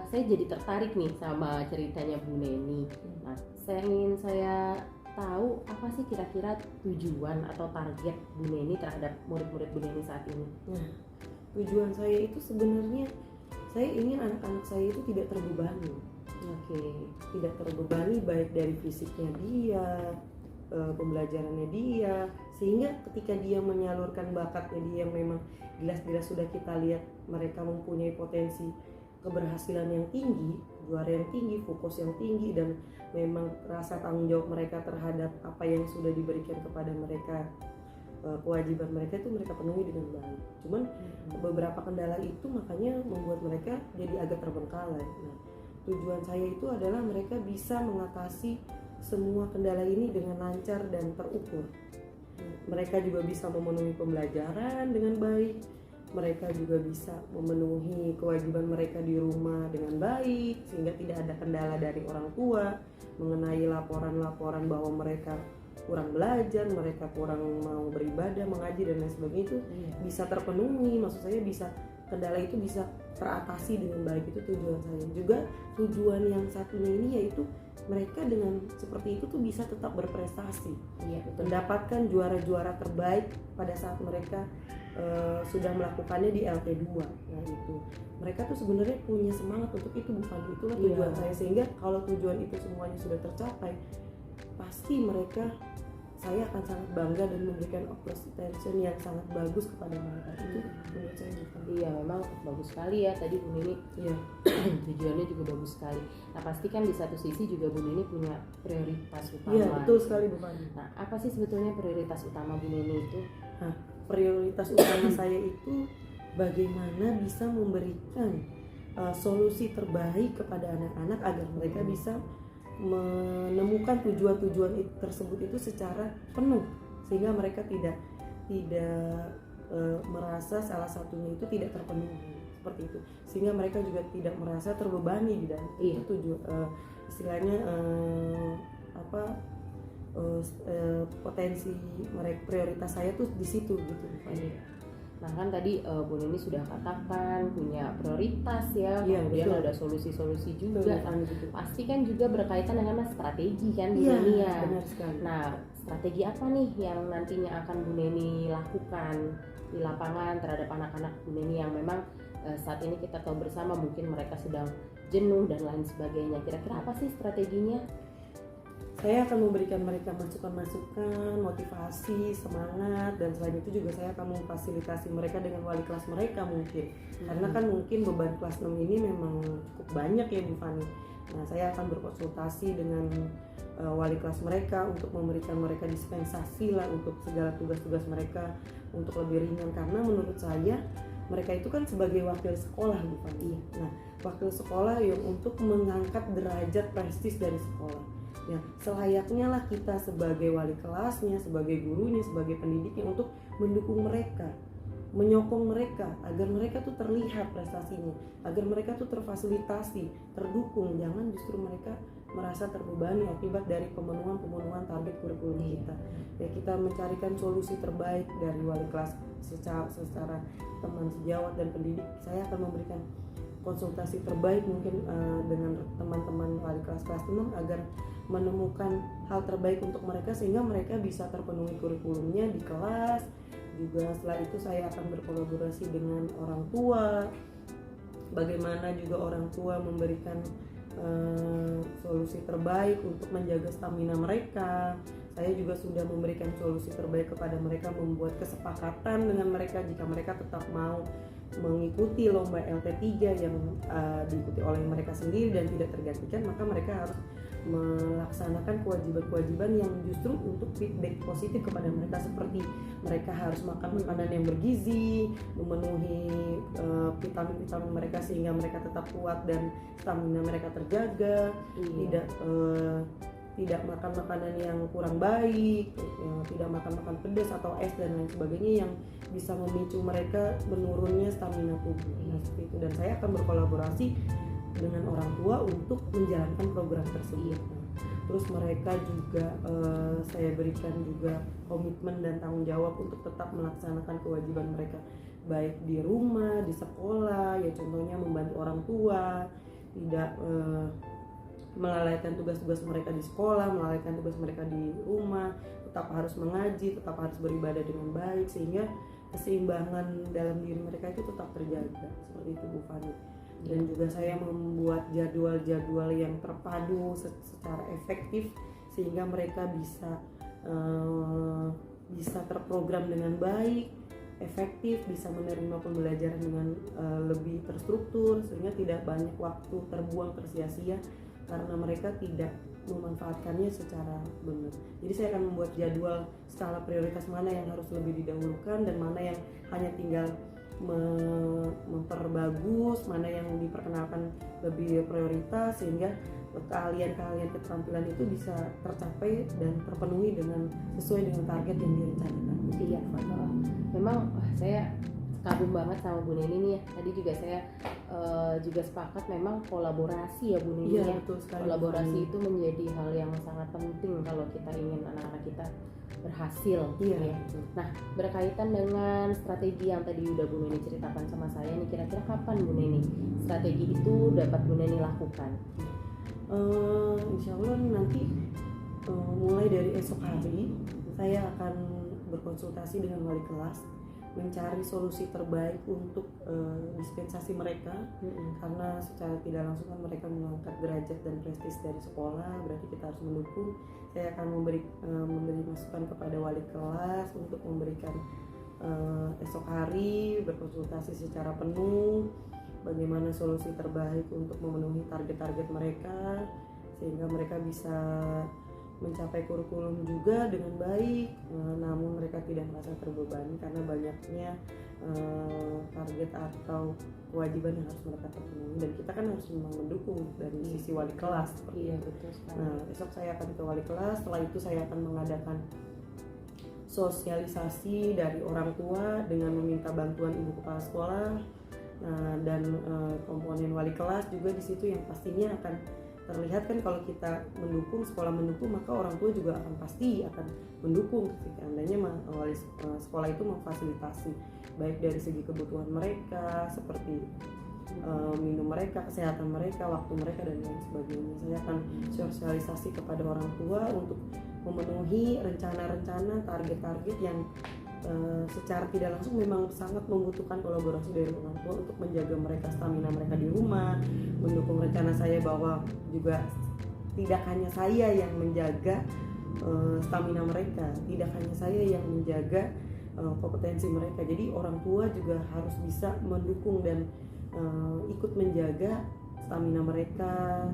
saya jadi tertarik nih sama ceritanya Bu Neni. Nah, saya tahu apa sih kira-kira tujuan atau target Bu Neni terhadap murid-murid Bu Neni saat ini? Nah, tujuan saya itu sebenarnya saya ingin anak-anak saya itu tidak terbebani. Oke. Tidak terbebani baik dari fisiknya dia, pembelajarannya dia, sehingga ketika dia menyalurkan bakatnya dia yang memang jelas-jelas sudah kita lihat mereka mempunyai potensi keberhasilan yang tinggi, juara yang tinggi, fokus yang tinggi, dan memang rasa tanggung jawab mereka terhadap apa yang sudah diberikan kepada mereka, kewajiban mereka itu mereka penuhi dengan baik. Cuman beberapa kendala itu makanya membuat mereka jadi agak terbengkalai. Nah, tujuan saya itu adalah mereka bisa mengatasi semua kendala ini dengan lancar dan terukur. Mereka juga bisa memenuhi pembelajaran dengan baik, mereka juga bisa memenuhi kewajiban mereka di rumah dengan baik, sehingga tidak ada kendala dari orang tua mengenai laporan-laporan bahwa mereka kurang belajar, mereka kurang mau beribadah, mengaji dan lain sebagainya, itu bisa terpenuhi. Maksud saya bisa, kendala itu bisa teratasi dengan baik. Itu tujuan saya. Juga tujuan yang satunya ini yaitu mereka dengan seperti itu tuh bisa tetap berprestasi, mendapatkan juara-juara terbaik pada saat mereka sudah melakukannya di LT2. Nah itu mereka tuh sebenarnya punya semangat untuk itu, bukan itulah tujuan saya. Sehingga kalau tujuan itu semuanya sudah tercapai, pasti saya akan sangat bangga dan memberikan attention yang sangat bagus kepada mereka. Itu menurut saya bukan. Iya, memang bagus sekali ya tadi Bu Neni. Iya. Tujuannya juga bagus sekali. Nah, pasti kan di satu sisi juga Bu Neni punya prioritas utama. Iya, betul sekali Bu Fani. Nah, apa sih sebetulnya prioritas utama Bu Neni itu? Nah, prioritas utama saya itu bagaimana bisa memberikan solusi terbaik kepada anak-anak agar mereka bisa menemukan tujuan-tujuan tersebut itu secara penuh, sehingga mereka tidak merasa salah satunya itu tidak terpenuhi seperti itu, sehingga mereka juga tidak merasa terbebani di dalam itu istilahnya potensi mereka, prioritas saya tuh di situ gitu. Nah kan tadi Bu Neni sudah katakan punya prioritas ya, Iya, kemudian betul. ada solusi-solusi juga. Betul, gitu. Pasti kan juga berkaitan dengan strategi kan Bu Iya, Neni ya. benar sekali. Nah strategi apa nih yang nantinya akan Bu Neni lakukan di lapangan terhadap anak-anak Bu Neni yang memang saat ini kita tahu bersama mungkin mereka sedang jenuh dan lain sebagainya. Kira-kira apa sih strateginya? Saya akan memberikan mereka masukan-masukan, motivasi, semangat, dan selain itu juga saya akan memfasilitasi mereka dengan wali kelas mereka mungkin. Karena kan mungkin beban kelas 6 ini memang cukup banyak ya Bu Fani. Nah, saya akan berkonsultasi dengan wali kelas mereka untuk memberikan mereka dispensasi lah untuk segala tugas-tugas mereka untuk lebih ringan, karena menurut saya mereka itu kan sebagai wakil sekolah Bu Fani. Nah, wakil sekolah yang untuk mengangkat derajat prestis dari sekolah. Ya, selayaknya lah kita sebagai wali kelasnya, sebagai gurunya, sebagai pendidiknya untuk mendukung mereka, menyokong mereka agar mereka tuh terlihat prestasinya, agar mereka tuh terfasilitasi, terdukung. Jangan justru mereka merasa terbebani akibat dari pemenuhan target kurikulum kita. Ya, kita mencarikan solusi terbaik dari wali kelas secara teman sejawat dan pendidik. Saya akan memberikan konsultasi terbaik mungkin dengan teman-teman wali kelas 6 agar menemukan hal terbaik untuk mereka sehingga mereka bisa terpenuhi kurikulumnya di kelas. Juga setelah itu saya akan berkolaborasi dengan orang tua, bagaimana juga orang tua memberikan solusi terbaik untuk menjaga stamina mereka. Saya juga sudah memberikan solusi terbaik kepada mereka, membuat kesepakatan dengan mereka jika mereka tetap mau mengikuti lomba LT3 yang diikuti oleh mereka sendiri dan tidak tergantikan, maka mereka harus melaksanakan kewajiban-kewajiban yang justru untuk feedback positif kepada mereka, seperti mereka harus makan makanan yang bergizi, memenuhi vitamin-vitamin mereka sehingga mereka tetap kuat dan stamina mereka terjaga, tidak makan makanan yang kurang baik, tidak makan pedas atau es dan lain sebagainya yang bisa memicu mereka menurunnya stamina tubuh. Nah, seperti itu, dan saya akan berkolaborasi dengan orang tua untuk menjalankan program tersebut. Terus mereka juga saya berikan juga komitmen dan tanggung jawab untuk tetap melaksanakan kewajiban mereka baik di rumah, di sekolah, ya contohnya membantu orang tua, tidak melalaikan tugas-tugas mereka di sekolah, melalaikan tugas mereka di rumah, tetap harus mengaji, tetap harus beribadah dengan baik sehingga keseimbangan dalam diri mereka itu tetap terjaga. Seperti itu Bu Fani. Dan juga saya membuat jadwal-jadwal yang terpadu secara efektif sehingga mereka bisa terprogram dengan baik, efektif, bisa menerima pembelajaran dengan lebih terstruktur sehingga tidak banyak waktu terbuang tersia-sia karena mereka tidak memanfaatkannya secara benar. Jadi saya akan membuat jadwal skala prioritas mana yang harus lebih didahulukan dan mana yang hanya tinggal memperbagus, mana yang diperkenalkan lebih prioritas sehingga keahlian-keahlian keterampilan itu bisa tercapai dan terpenuhi dengan sesuai dengan target yang direncanakan. Iya, memang saya kagum banget sama Bu Neni nih ya. Tadi juga saya juga sepakat memang kolaborasi ya Bu Neni ya. Betul sekali. Kolaborasi itu menjadi hal yang sangat penting kalau kita ingin anak-anak kita berhasil. Iya. Ya. Nah, berkaitan dengan strategi yang tadi udah Bu Neni ceritakan sama saya nih, kira-kira kapan Bu Neni strategi itu dapat Bu Neni lakukan? Insya Allah nanti mulai dari esok hari saya akan berkonsultasi dengan wali kelas, mencari solusi terbaik untuk dispensasi mereka, karena secara tidak langsung kan mereka mengangkat derajat dan prestis dari sekolah, berarti kita harus mendukung. Saya akan memberi masukan kepada wali kelas untuk memberikan esok hari berkonsultasi secara penuh bagaimana solusi terbaik untuk memenuhi target-target mereka sehingga mereka bisa mencapai kurikulum juga dengan baik, namun mereka tidak merasa terbebani karena banyaknya target atau kewajiban yang harus mereka penuhi, dan kita kan harus memang mendukung dari sisi wali kelas. Iya, betul sekali. Nah, besok saya akan ke wali kelas, setelah itu saya akan mengadakan sosialisasi dari orang tua dengan meminta bantuan ibu kepala sekolah, dan komponen wali kelas juga di situ yang pastinya akan terlihat kan. Kalau kita mendukung, sekolah mendukung, maka orang tua juga pasti akan mendukung ketika andainya wali sekolah itu memfasilitasi baik dari segi kebutuhan mereka seperti minum mereka, kesehatan mereka, waktu mereka, dan lain sebagainya. Saya akan sosialisasi kepada orang tua untuk memenuhi rencana-rencana, target-target yang secara tidak langsung memang sangat membutuhkan kolaborasi dari orang tua untuk menjaga mereka, stamina mereka di rumah, mendukung rencana saya bahwa juga tidak hanya saya yang menjaga stamina mereka, tidak hanya saya yang menjaga kompetensi mereka. Jadi orang tua juga harus bisa mendukung dan ikut menjaga stamina mereka,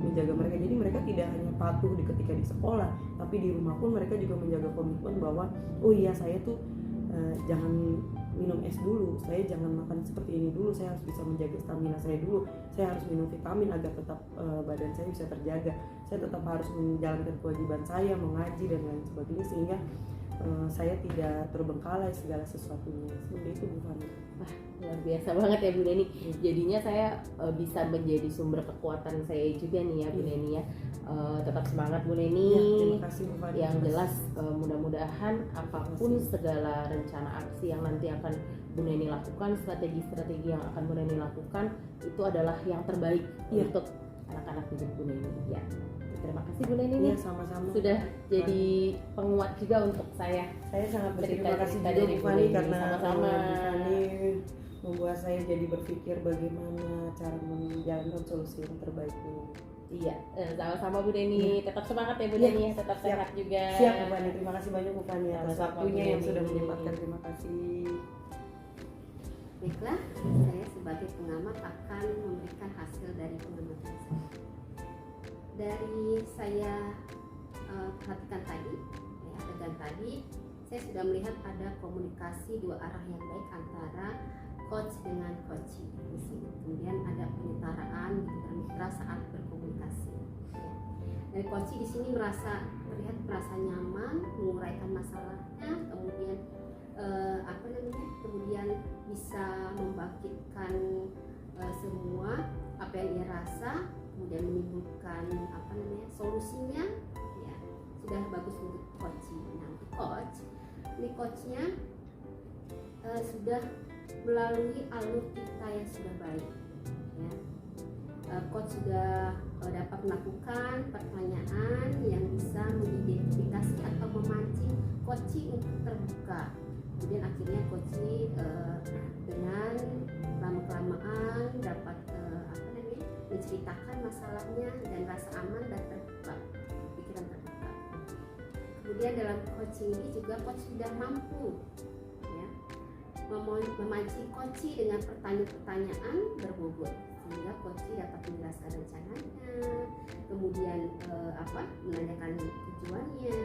menjaga mereka. Jadi mereka tidak hanya patuh ketika di sekolah, tapi di rumah pun mereka juga menjaga komitmen bahwa oh iya, saya tuh jangan minum es dulu, saya jangan makan seperti ini dulu, saya harus bisa menjaga stamina saya dulu, saya harus minum vitamin agar tetap badan saya bisa terjaga, saya tetap harus menjalankan kewajiban saya mengaji dan lain sebagainya, sehingga saya tidak terbengkalai segala sesuatunya. Seperti itu Bu Fani. Wah, luar biasa banget ya Bu Neni. Jadinya saya bisa menjadi sumber kekuatan saya juga nih ya Bu Neni ya. Tetap semangat Bu Neni. Ya, terima kasih Bu Fani. Yang jelas mudah-mudahan apapun segala rencana aksi yang nanti akan Bu Neni lakukan, strategi-strategi yang akan Bu Neni lakukan itu adalah yang terbaik untuk anak-anak didik Bu Neni ya. Terima kasih Bu Neni Ya, sama-sama. Sudah jadi penguat juga untuk saya. Saya sangat berterima kasih Cerita-cerita juga dari Bu Fani, Bu karena sama-sama. Bu Fani membuat saya jadi berpikir bagaimana cara menjalankan solusi yang terbaik ini. Iya, sama-sama Bu Neni. Tetap semangat ya Bu Neni, tetap siap. sehat juga. Siap Bu Fani, terima kasih banyak Bu Fani atas Sama-sama, waktunya Bu yang Neni. sudah menyempatkan. Terima kasih. Baiklah, saya sebagai pengamat akan memberikan hasil dari pengamatan saya. Dari saya perhatikan tadi, adegan tadi, saya sudah melihat ada komunikasi dua arah yang baik antara coach dengan coachee di sini. Kemudian ada penyetaraan bermitra saat berkomunikasi. Dari coachee di sini terlihat merasa nyaman, menguraikan masalahnya, kemudian bisa membangkitkan semua apa yang dia rasa, kemudian menimbulkan solusinya, ya sudah bagus untuk coaching. Nah, untuk coachnya sudah melalui alur kita yang sudah baik, ya. Coach sudah dapat melakukan pertanyaan yang bisa mengidentifikasi atau memancing coaching untuk terbuka. Kemudian akhirnya coaching dengan lama-kelamaan dapat menceritakan masalahnya dan rasa aman dan terbuka, pikiran terbuka. Kemudian dalam coaching ini juga coach sudah mampu ya, memancing coaching dengan pertanyaan-pertanyaan berbobot, sehingga coaching dapat menjelaskan rencananya, kemudian menanyakan tujuannya,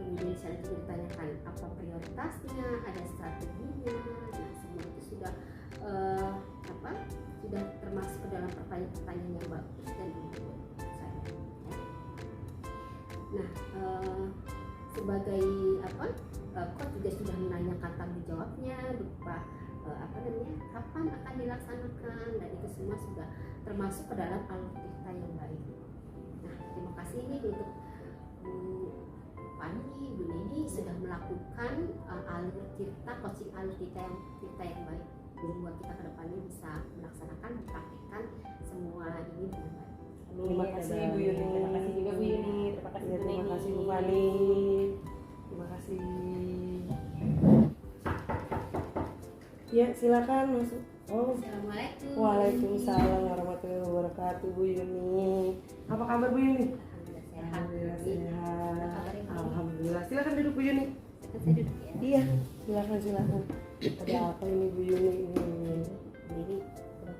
kemudian saya juga ditanyakan apa prioritasnya, ada strateginya. Nah, semua itu sudah sudah termasuk ke dalam pertanyaan-pertanyaan yang bagus dan berbobot saya. Nah, sebagai coach juga sudah menanyakan tanggung jawabnya berupa kapan akan dilaksanakan, dan itu semua sudah termasuk ke dalam alur cerita yang baik. Nah, terima kasih ini untuk Bu Fani, Bu Neni sudah melakukan alur cerita, coaching alur cerita yang baik, membuat kita ke depannya bisa melaksanakan, mempraktikkan semua ini dengan baik. Terima kasih Bu Yuni. Terima kasih juga Bu Yuni. Terima kasih Bu Neni. Terima kasih Bu Fani. Terima kasih. Ya, silakan masuk. Oh, Assalamualaikum. Waalaikumsalam warahmatullahi wabarakatuh Bu Yuni. Apa kabar Bu Yuni? Alhamdulillah sehat. Alhamdulillah sehat. Alhamdulillah. Silakan duduk Bu Yuni. Saya duduk ya. Iya, silakan. Ada apa ini Bu Yuni? Ini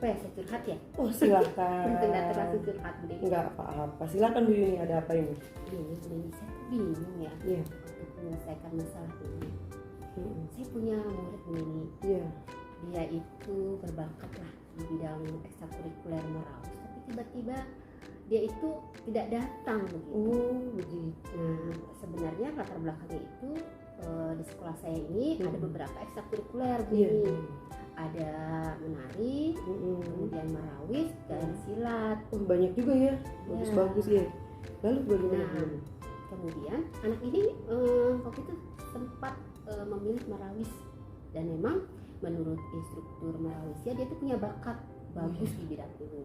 apa ya, saya curhat ya? Oh silakan. Tidak terlalu curhat Bu Deni. Nggak apa-apa, silakan Bu Yuni, ada apa ini? Ini Bu Deni, saya tuh bingung ya Iya. untuk menyelesaikan masalah ini. Mm-mm. Saya punya murid Bu Deni, Iya. dia itu berbakat lah di bidang ekstrakurikuler Marawis, tapi tiba-tiba dia itu tidak datang begitu. Oh begitu. Nah, sebenarnya latar belakangnya itu di sekolah saya ini ada beberapa ekstrakurikuler Bu Iya. Deni. Ada menari, Mm-mm. kemudian Marawis dan silat. Oh, banyak juga ya, bagus-bagus ya. Lalu bagaimana? Nah, kemudian anak ini waktu itu sempat memilih Marawis, dan memang menurut instruktur Marawisnya dia tuh punya bakat bagus di bidang ini.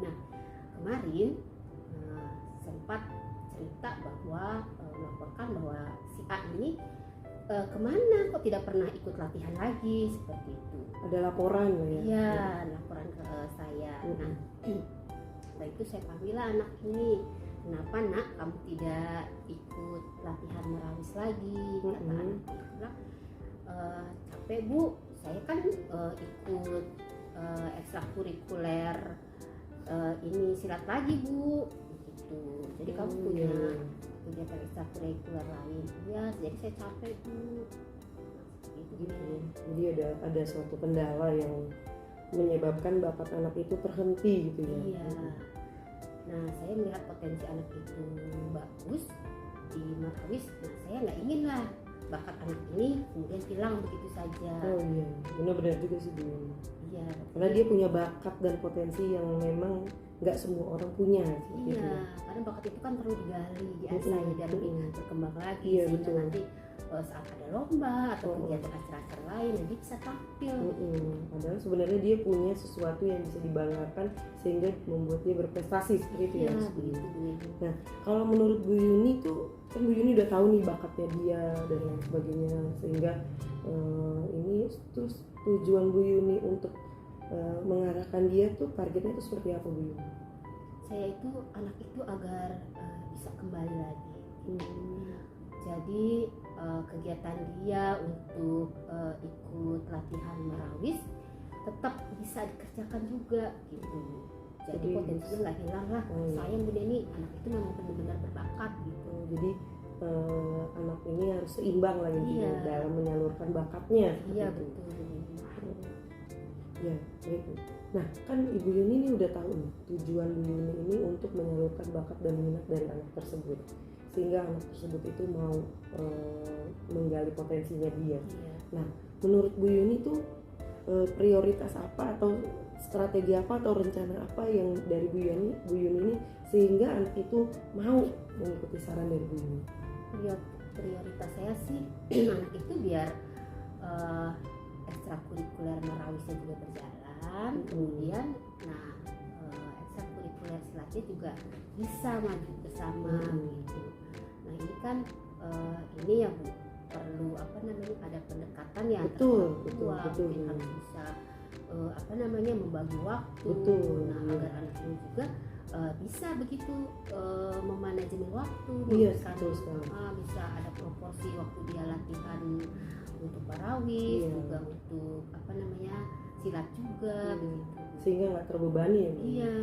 Nah, kemarin sempat cerita bahwa melaporkan bahwa si A ini kemana kok tidak pernah ikut latihan lagi, seperti itu. Ada laporan lah ya? Iya, laporan ke saya. Nah, setelah itu saya panggil anak ini, kenapa nak kamu tidak ikut latihan Marawis lagi? Kata anak itu bilang, capek Bu, saya kan ikut ekstrakurikuler ini silat lagi Bu, gitu. Jadi kamu punya kegiatan ekstrakurikuler lain? Ya, jadi saya capek Bu. Gitu. Jadi ada suatu kendala yang menyebabkan bakat anak itu terhenti gitu ya? Iya. Nah, saya melihat potensi anak itu bagus di Marawis. Nah, saya nggak ingin lah bakat anak ini kemudian hilang begitu saja. Oh iya, benar-benar juga sih Bu. Iya. Karena dia punya bakat dan potensi yang memang nggak semua orang punya. Gitu. Iya, karena bakat itu kan perlu digali, diasah biar lebih berkembang lagi, Iya, sehingga betul. nanti saat ada lomba atau kegiatan acara-acara lain dia bisa tampil. Padahal sebenarnya dia punya sesuatu yang bisa dibanggakan sehingga membuat dia berprestasi seperti itu Iya, ya. begitu Bu. Nah, kalau menurut Bu Yuni tuh kan Bu Yuni udah tahu nih bakatnya dia dan lain sebagainya, sehingga ini terus tujuan Bu Yuni untuk mengarahkan dia tuh targetnya itu seperti apa Bu Yuni? Saya itu anak itu agar bisa kembali lagi. Jadi kegiatan dia untuk ikut latihan Marawis tetap bisa dikerjakan juga gitu. Jadi potensinya nggak hilang lah. Sayang Bu Deni, anak itu memang benar-benar berbakat gitu. Jadi anak ini harus seimbang lah intinya dalam menyalurkan bakatnya. Iya Gitu. betul. Ya, baik. Nah, kan Ibu Yuni ini udah tahu nih tujuan Bu Yuni ini untuk menyalurkan bakat dan minat dari anak tersebut, sehingga anak tersebut itu mau menggali potensinya dia. Iya. Nah, menurut Bu Yuni tuh prioritas apa atau strategi apa atau rencana apa yang dari Bu Yuni ini sehingga anak itu mau mengikuti saran dari Bu Yuni? Prioritas saya sih anak itu biar ekstrakurikuler Marawisnya juga berjalan, kemudian ekstrakurikuler silatnya juga bisa maju bersama gitu. Nah ini kan ini ya Bu, perlu ada pendekatan yang betul. mungkin harus bisa membagi waktu. Betul. Nah agar anak ini juga bisa begitu memanajemen waktu, Iya, bisa ada proporsi waktu dia latihan untuk Marawis, juga untuk silat juga begitu. Sehingga nggak terbebani ya Bu? Iya.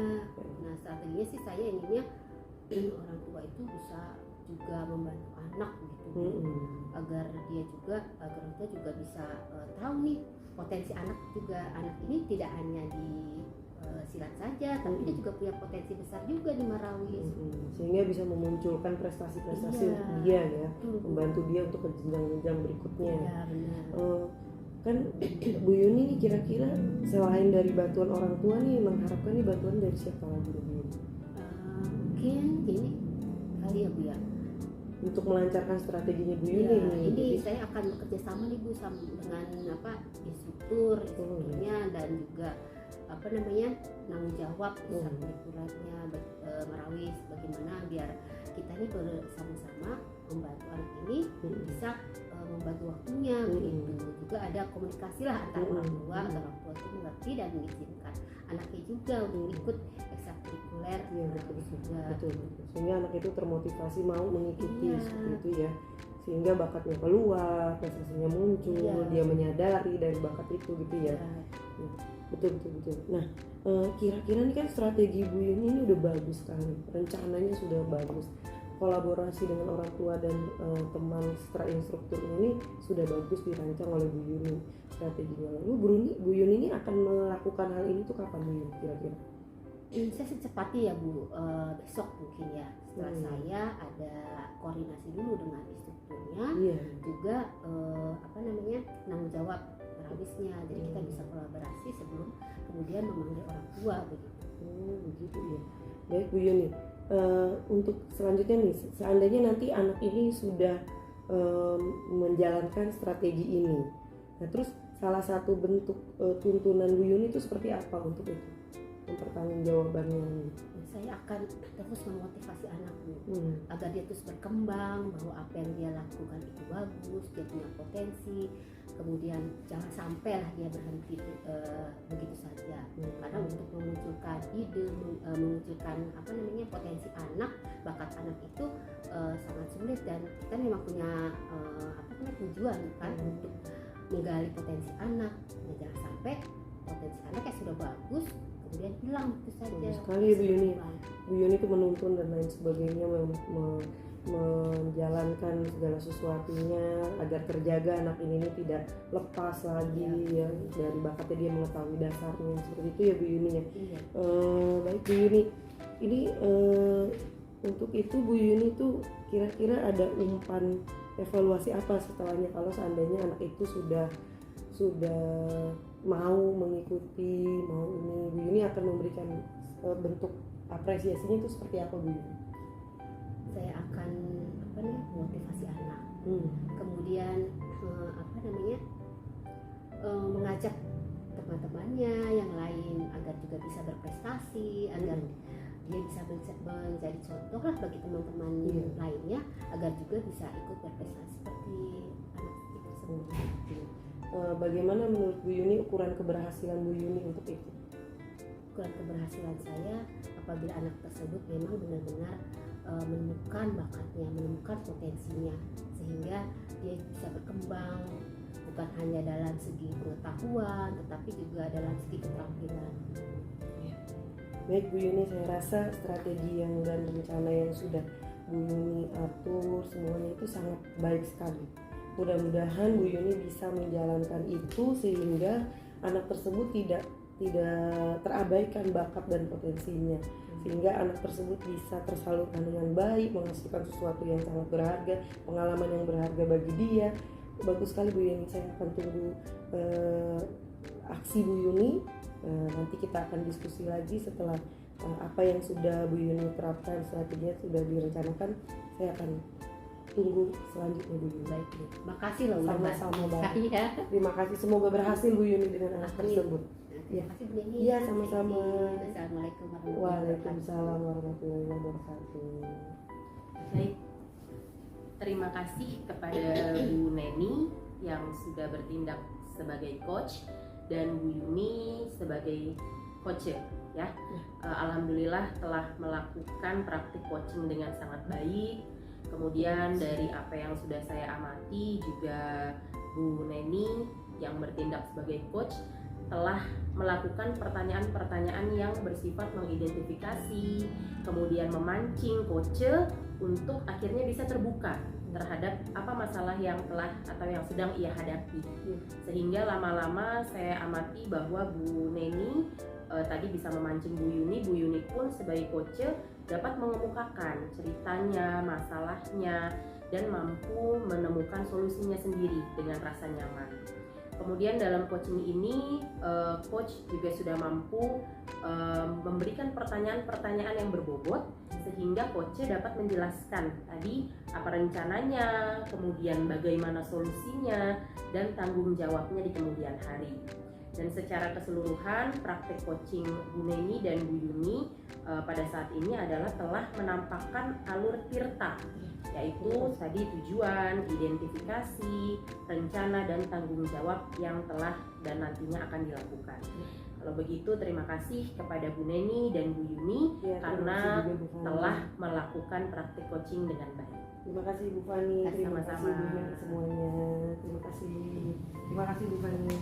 Nah strateginya sih saya inginnya orang tua itu bisa juga membantu anak gitu, agar kita juga bisa tahu nih potensi anak ini tidak hanya di silat saja, tapi dia juga punya potensi besar juga di Marawis. Sehingga bisa memunculkan prestasi-prestasi untuk dia ya, membantu dia untuk ke jenjang-jenjang berikutnya. Iya, benar. Kan Bu Yuni nih kira-kira selain dari bantuan orang tua nih mengharapkan nih bantuan dari siapa lagi Bu Yuni? Mungkin ini kali ya Bu ya, untuk melancarkan strateginya Bu Yuni ya, nih. ini saya akan bekerja sama nih Bu dengan instrukturnya dan juga tanggung jawab ekstrakurikulernya Marawis, bagaimana biar kita ini bersama-sama membantu anak ini bisa membagi waktunya begitu. Juga ada komunikasi lah antara orang tua agar orang tua itu mengerti dan mengizinkan anaknya juga untuk ikut ekstrakurikuler juga. Betul. Sehingga anak itu termotivasi mau mengikuti seperti itu ya, sehingga bakatnya keluar, prestasinya muncul, dia menyadari dari bakat itu gitu ya. Betul betul betul. Nah, kira-kira nih kan strategi Bu Yuni ini udah bagus sekali, rencananya sudah bagus, kolaborasi dengan orang tua dan teman instrukturnya ini sudah bagus dirancang oleh Bu Yuni strateginya. Lalu Bu Yuni ini akan melakukan hal ini tuh kapan Bu Yuni kira-kira? Saya secepatnya ya Bu, besok mungkin ya, setelah saya ada koordinasi dulu dengan instrukturnya, juga tanggung jawab habisnya, jadi kita bisa kolaborasi sebelum kemudian memanggil orang tua begitu. Begitu ya. Baik Bu Yuni, untuk selanjutnya nih, seandainya nanti anak ini sudah menjalankan strategi ini, nah terus salah satu bentuk tuntunan Bu Yuni itu seperti apa untuk itu, pertanggungjawabannya? Saya akan terus memotivasi anak agar dia terus berkembang, bahwa apa yang dia lakukan itu bagus, dia punya potensi, kemudian jangan sampai lah dia berhenti begitu saja. Karena untuk memunculkan ide, memunculkan potensi anak, bakat anak itu sangat sulit, dan kita memang punya tujuan kan untuk menggali potensi anak. Nah, jangan sampai potensi anak yang sudah bagus kemudian hilang itu saja. Sekali Bu Yuni. Bu Yuni itu menuntun dan lain sebagainya, menjalankan segala sesuatunya agar terjaga anak ini tidak lepas lagi ya dari bakatnya, dia mengetahui dasarnya seperti itu ya Bu Yuni ya. Baik Bu Yuni, ini untuk itu Bu Yuni tuh kira-kira ada umpan evaluasi apa setelahnya kalau seandainya anak itu sudah mau mengikuti, mau ini, Bu Yuni akan memberikan bentuk apresiasinya itu seperti apa Bu Yuni? Saya akan motivasi anak, kemudian mengajak teman-temannya yang lain agar juga bisa berprestasi, agar dia bisa menjadi contoh lah bagi teman-teman lainnya, agar juga bisa ikut berprestasi seperti anak itu tersebut. Bagaimana menurut Bu Yuni ukuran keberhasilan Bu Yuni untuk itu? Ukuran keberhasilan saya apabila anak tersebut memang benar-benar menemukan bakatnya, menemukan potensinya, sehingga dia bisa berkembang bukan hanya dalam segi pengetahuan tetapi juga dalam segi keterampilan. Baik Bu Yuni, saya rasa strategi dan rencana yang sudah Bu Yuni atur semuanya itu sangat baik sekali. Mudah-mudahan Bu Yuni bisa menjalankan itu sehingga anak tersebut tidak terabaikan bakat dan potensinya, sehingga anak tersebut bisa tersalurkan dengan baik, menghasilkan sesuatu yang sangat berharga, pengalaman yang berharga bagi dia. Bagus sekali Bu Yuni, saya akan tunggu aksi Bu Yuni. Nanti kita akan diskusi lagi setelah apa yang sudah Bu Yuni terapkan, strateginya sudah direncanakan. Saya akan tunggu selanjutnya Bu Yuni. Baik, makasih loh. Sama-sama Mbak. Terima kasih, semoga berhasil Bu Yuni dengan anak tersebut. Terima kasih Bu Yuni. Iya, sama-sama. Assalamualaikum warahmatullahi wabarakatuh. Waalaikumsalam warahmatullahi wabarakatuh. Baik, terima kasih kepada Bu Neni yang sudah bertindak sebagai coach dan Bu Yuni sebagai coach ya. Alhamdulillah telah melakukan praktik coaching dengan sangat baik. Kemudian dari apa yang sudah saya amati juga Bu Neni yang bertindak sebagai coach telah melakukan pertanyaan-pertanyaan yang bersifat mengidentifikasi, kemudian memancing coach untuk akhirnya bisa terbuka terhadap apa masalah yang telah atau yang sedang ia hadapi. Sehingga lama-lama saya amati bahwa Bu Neni tadi bisa memancing Bu Yuni pun sebagai coach dapat mengemukakan ceritanya, masalahnya, dan mampu menemukan solusinya sendiri dengan rasa nyaman. Kemudian dalam coaching ini, coach juga sudah mampu memberikan pertanyaan-pertanyaan yang berbobot sehingga coach dapat menjelaskan tadi apa rencananya, kemudian bagaimana solusinya, dan tanggung jawabnya di kemudian hari. Dan secara keseluruhan praktek coaching Bu Neni dan Bu Yuni pada saat ini adalah telah menampakkan alur tirta, yaitu tadi tujuan, identifikasi, rencana, dan tanggung jawab yang telah dan nantinya akan dilakukan. Kalau begitu terima kasih kepada Bu Neni dan Bu Yuni karena telah melakukan praktik coaching dengan baik. Terima kasih Bu Fani, terima Sama-sama. kasih Bu semuanya. Terima kasih Bu Fani.